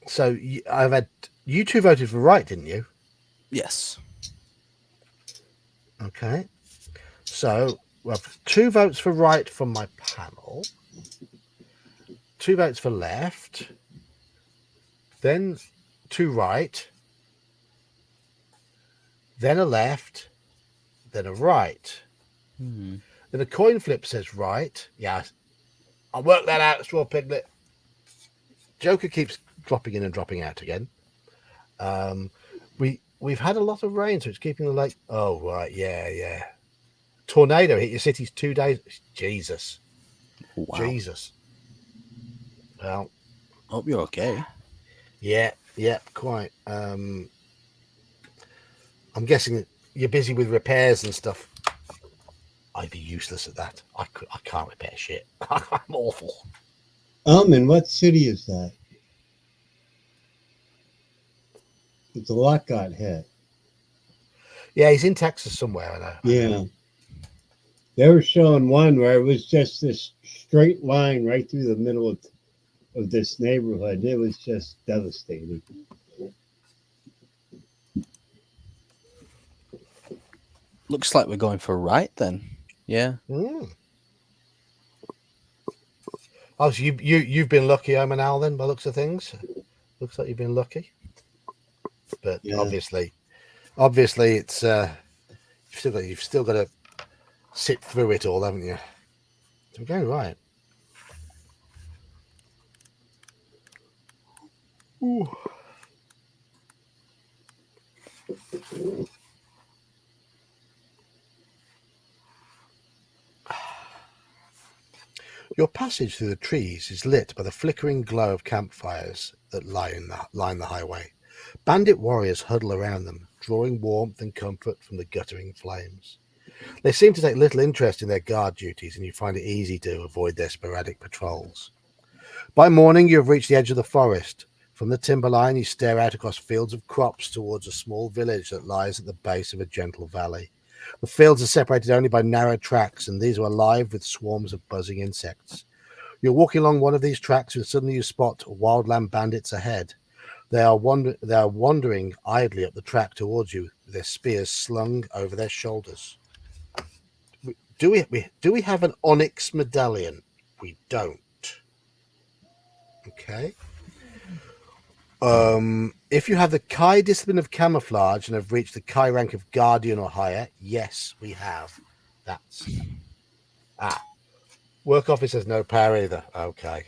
B: So I've had you two voted for right, didn't you?
C: Yes.
B: Okay. So we have 2 votes for right from my panel. 2 votes for left. Then 2 right. Then a left. Then a right. Then a coin flip says right. Yeah. I'll work that out, Straw Piglet. Joker keeps dropping in and dropping out again. We've had a lot of rain, so it's keeping the lake. Oh, right. Yeah. Tornado hit your cities 2 days. Jesus.
C: Wow.
B: Jesus. Well,
C: Hope you're okay.
B: yeah, quite. I'm guessing you're busy with repairs and stuff. I'd be useless at that. I can't repair shit. I'm awful.
E: And what city is that? It's a lot got hit.
B: Yeah, he's in Texas somewhere. I know.
E: Yeah. They were showing one where it was just this straight line right through the middle of this neighborhood. It was just devastating.
C: Looks like we're going for right then. Yeah.
B: Oh, so you've been lucky, Omanal, then, by the looks of things. Looks like you've been lucky. But
E: Yeah.
B: obviously, it's you've still got to sit through it all, haven't you? So we're going right. Ooh. Your passage through the trees is lit by the flickering glow of campfires that line the highway. Bandit warriors huddle around them, drawing warmth and comfort from the guttering flames. They seem to take little interest in their guard duties, and you find it easy to avoid their sporadic patrols. By morning, you have reached the edge of the forest. From the timberline, you stare out across fields of crops towards a small village that lies at the base of a gentle valley. The fields are separated only by narrow tracks, and these are alive with swarms of buzzing insects. You're walking along one of these tracks, and suddenly you spot wildland bandits ahead. They are wandering idly up the track towards you, with their spears slung over their shoulders. Do we have an onyx medallion? We don't. Okay. If you have the Kai discipline of camouflage and have reached the Kai rank of guardian or higher, yes, we have. That's work office has no power either. Okay.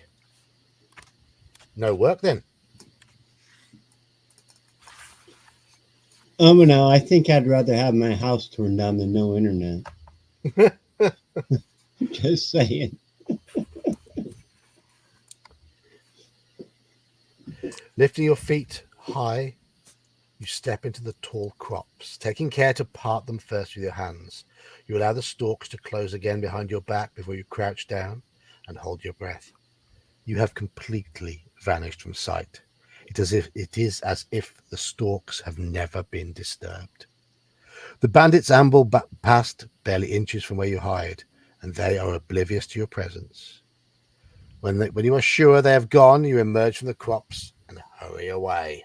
B: No work then.
E: No, I think I'd rather have my house torn down than no internet. Just saying.
B: Lifting your feet high, you step into the tall crops, taking care to part them first with your hands. You allow the stalks to close again behind your back before you crouch down and hold your breath. You have completely vanished from sight. It is as if the stalks have never been disturbed. The bandits amble past barely inches from where you hide, and they are oblivious to your presence. When you are sure they have gone, you emerge from the crops and hurry away.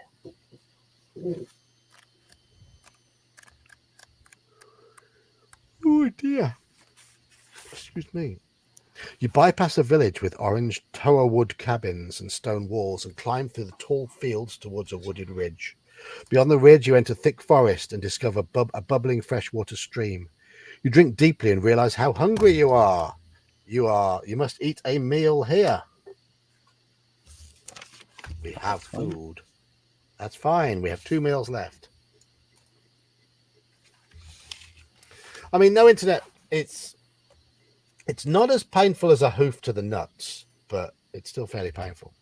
B: Oh dear. Excuse me. You bypass a village with orange toa wood cabins and stone walls and climb through the tall fields towards a wooded ridge. Beyond the ridge, you enter thick forest and discover a bubbling freshwater stream. You drink deeply and realize how hungry you are. You must eat a meal here. We have food. That's fine. We have 2 meals left. I mean, no internet. It's not as painful as a hoof to the nuts, but it's still fairly painful.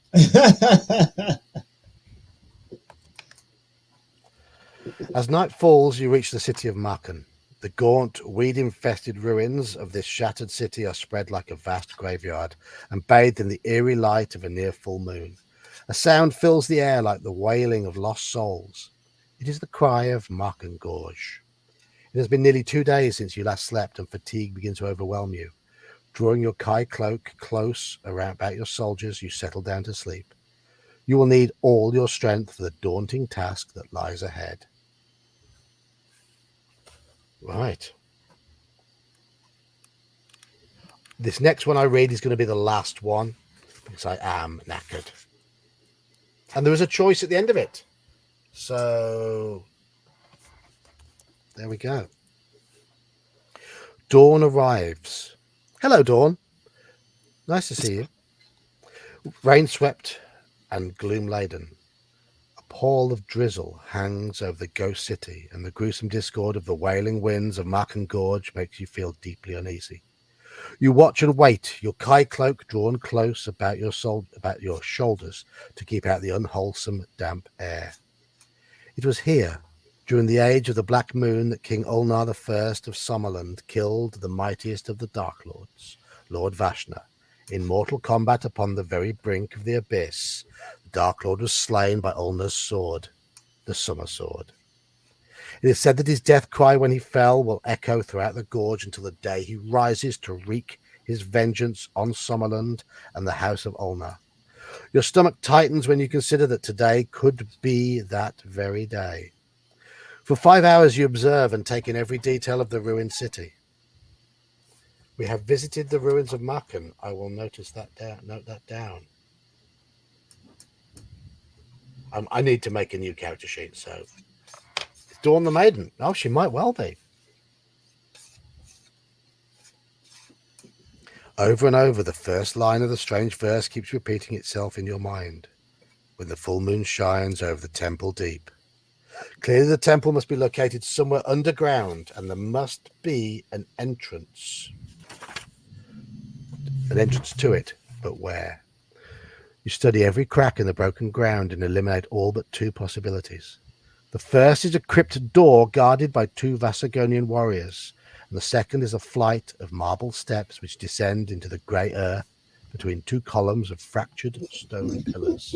B: As night falls, you reach the city of Marken. The gaunt, weed-infested ruins of this shattered city are spread like a vast graveyard and bathed in the eerie light of a near full moon. A sound fills the air like the wailing of lost souls. It is the cry of Marken Gorge. It has been nearly 2 days since you last slept, and fatigue begins to overwhelm you. Drawing your Kai cloak close about your soldiers, you settle down to sleep. You will need all your strength for the daunting task that lies ahead. Right. This next one I read is going to be the last one because I am knackered. And there was a choice at the end of it. So there we go. Dawn arrives. Hello, Dawn. Nice to see you. Rain swept and gloom laden. A pall of drizzle hangs over the ghost city, and the gruesome discord of the wailing winds of Marken Gorge makes you feel deeply uneasy. You watch and wait, your Kai cloak drawn close about your shoulders to keep out the unwholesome, damp air. It was here, during the age of the Black Moon, that King Ulnar I of Sommerland killed the mightiest of the Dark Lords, Lord Vashna. In mortal combat upon the very brink of the abyss, the Dark Lord was slain by Ulnar's sword, the Summer Sword. It is said that his death cry when he fell will echo throughout the gorge until the day he rises to wreak his vengeance on Sommerland and the House of Ulnar. Your stomach tightens when you consider that today could be that very day. For 5 hours you observe and take in every detail of the ruined city. We have visited the ruins of Marken. I will note that down. I need to make a new character sheet, so... Dawn the Maiden. Oh, she might well be. Over and over, the first line of the strange verse keeps repeating itself in your mind. When the full moon shines over the temple deep. Clearly, the temple must be located somewhere underground, and there must be an entrance. An entrance to it, but where? You study every crack in the broken ground and eliminate all but 2 possibilities. The first is a crypt door guarded by 2 Vasagonian warriors, and the second is a flight of marble steps which descend into the grey earth between 2 columns of fractured stone pillars.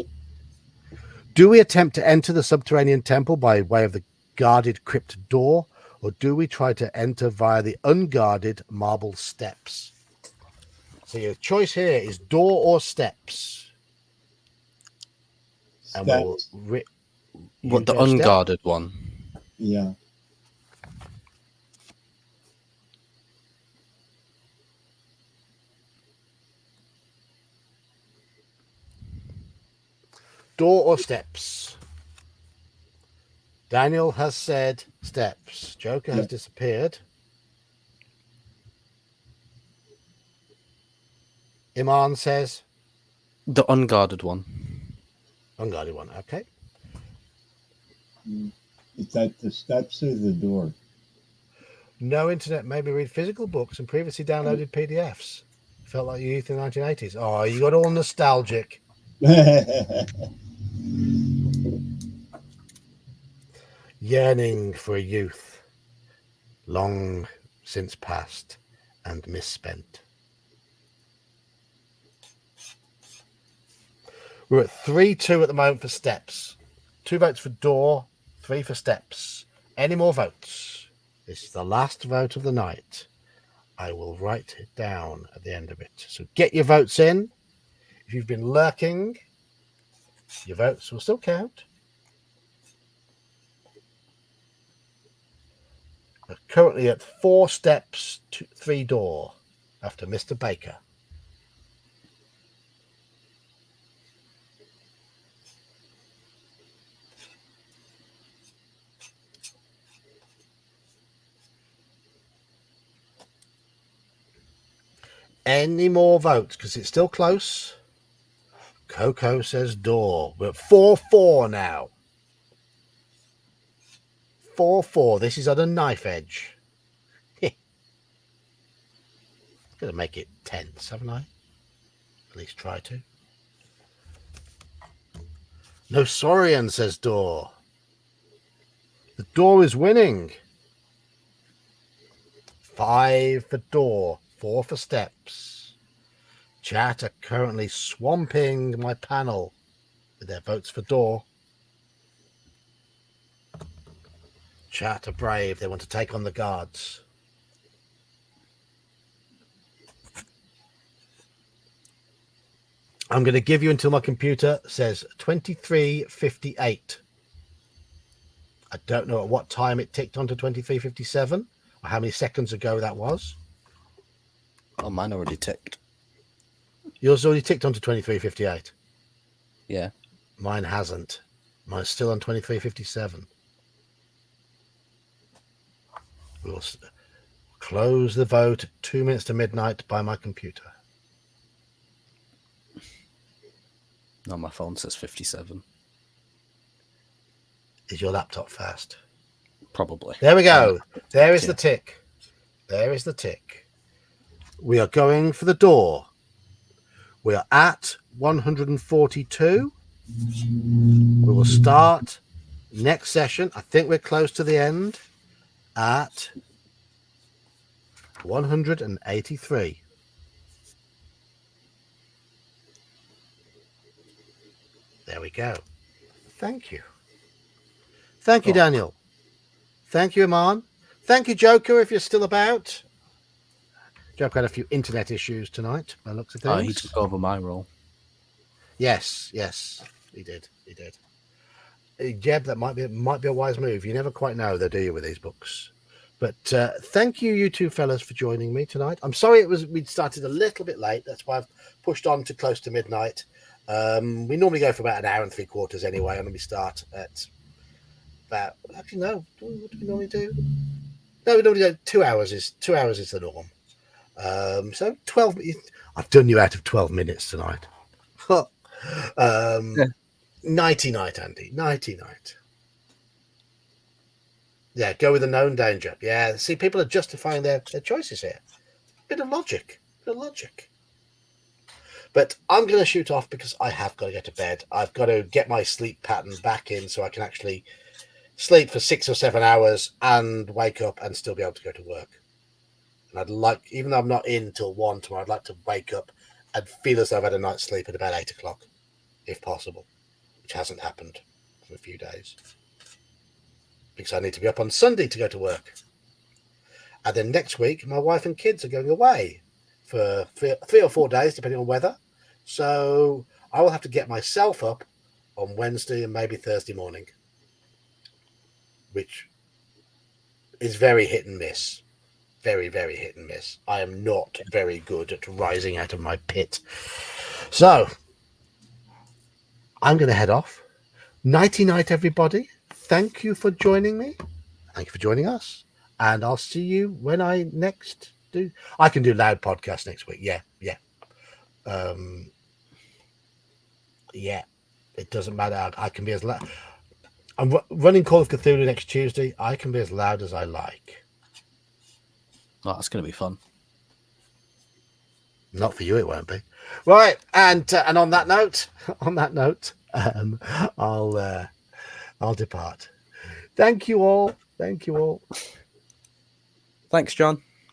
B: Do we attempt to enter the subterranean temple by way of the guarded crypt door, or do we try to enter via the unguarded marble steps? So your choice here is door or steps. And we'll
C: what, the unguarded one?
E: Yeah.
B: Door or steps? Daniel has said steps. Joker has disappeared. Iman says
C: The unguarded one.
B: unguarded one. Okay.
E: It's at the steps or the door.
B: No internet made me read physical books and previously downloaded PDFs. Felt like youth in the 1980s. Oh, you got all nostalgic. Yearning for a youth long since past and misspent. We're at 3-2 at the moment for steps. 2 votes for door, 3 for steps. Any more votes? This is the last vote of the night. I will write it down at the end of it. So get your votes in. If you've been lurking, your votes will still count. We're currently at 4 steps, 3 door after Mr. Baker. Any more votes? Because it's still close. Coco says door. We're at 4-4 now. 4-4. This is at a knife edge. Gonna make it tense, haven't I? At least try to. No Saurian, says door. The door is winning. 5 for door, 4 for steps. Chat are currently swamping my panel with their votes for door. Chat are brave. They want to take on the guards. I'm going to give you until my computer says 23:58. I don't know at what time it ticked on to 23:57 or how many seconds ago that was.
C: Oh, mine already ticked.
B: Yours already ticked on to 23:58.
C: Yeah.
B: Mine hasn't. Mine's still on 23:57. We'll close the vote at 2 minutes to midnight by my computer.
C: No, my phone says 57.
B: Is your laptop fast?
C: Probably.
B: There we go. There is the tick. There is the tick. We are going for the door. We are at 142. We will start next session. I think we're close to the end at 183. There we go. Thank you. Thank you, Daniel. Thank you, Iman. Thank you, Joker, if you're still about. Joker had a few internet issues tonight, by the looks of things.
C: Oh, he took over my role.
B: Yes, he did. Jeb, that might be a wise move. You never quite know, though, do you, with these books? But thank you two fellas, for joining me tonight. I'm sorry we'd started a little bit late. That's why I've pushed on to close to midnight. We normally go for about an hour and 3/4 anyway, and we start at about. Actually, no. What do we normally do? No, we normally do 2 hours. 2 hours is the norm. So 12. I've done you out of 12 minutes tonight. Nighty night, Andy. Nighty night. Yeah, go with the known danger. Yeah, see, people are justifying their choices here. Bit of logic. But I'm going to shoot off because I have got to get to bed. I've got to get my sleep pattern back in so I can actually sleep for 6 or 7 hours and wake up and still be able to go to work. And I'd like, even though I'm not in till 1 tomorrow, I'd like to wake up and feel as though I've had a night's sleep at about 8 o'clock, if possible, which hasn't happened for a few days. Because I need to be up on Sunday to go to work. And then next week, my wife and kids are going away for 3 or 4 days, depending on weather. So I will have to get myself up on Wednesday and maybe Thursday morning, which is very hit and miss. Very, very hit and miss. I am not very good at rising out of my pit. So I'm going to head off. Nighty night, everybody. Thank you for joining me. Thank you for joining us. And I'll see you when I next do. I can do loud podcast next week. Yeah. Yeah. It doesn't matter. I can be as loud. I'm running Call of Cthulhu next Tuesday. I can be as loud as I like.
F: Oh, that's going to be fun.
B: Not for you, it won't be. Right, and on that note, I'll depart. Thank you all. Thank you all.
C: Thanks, John.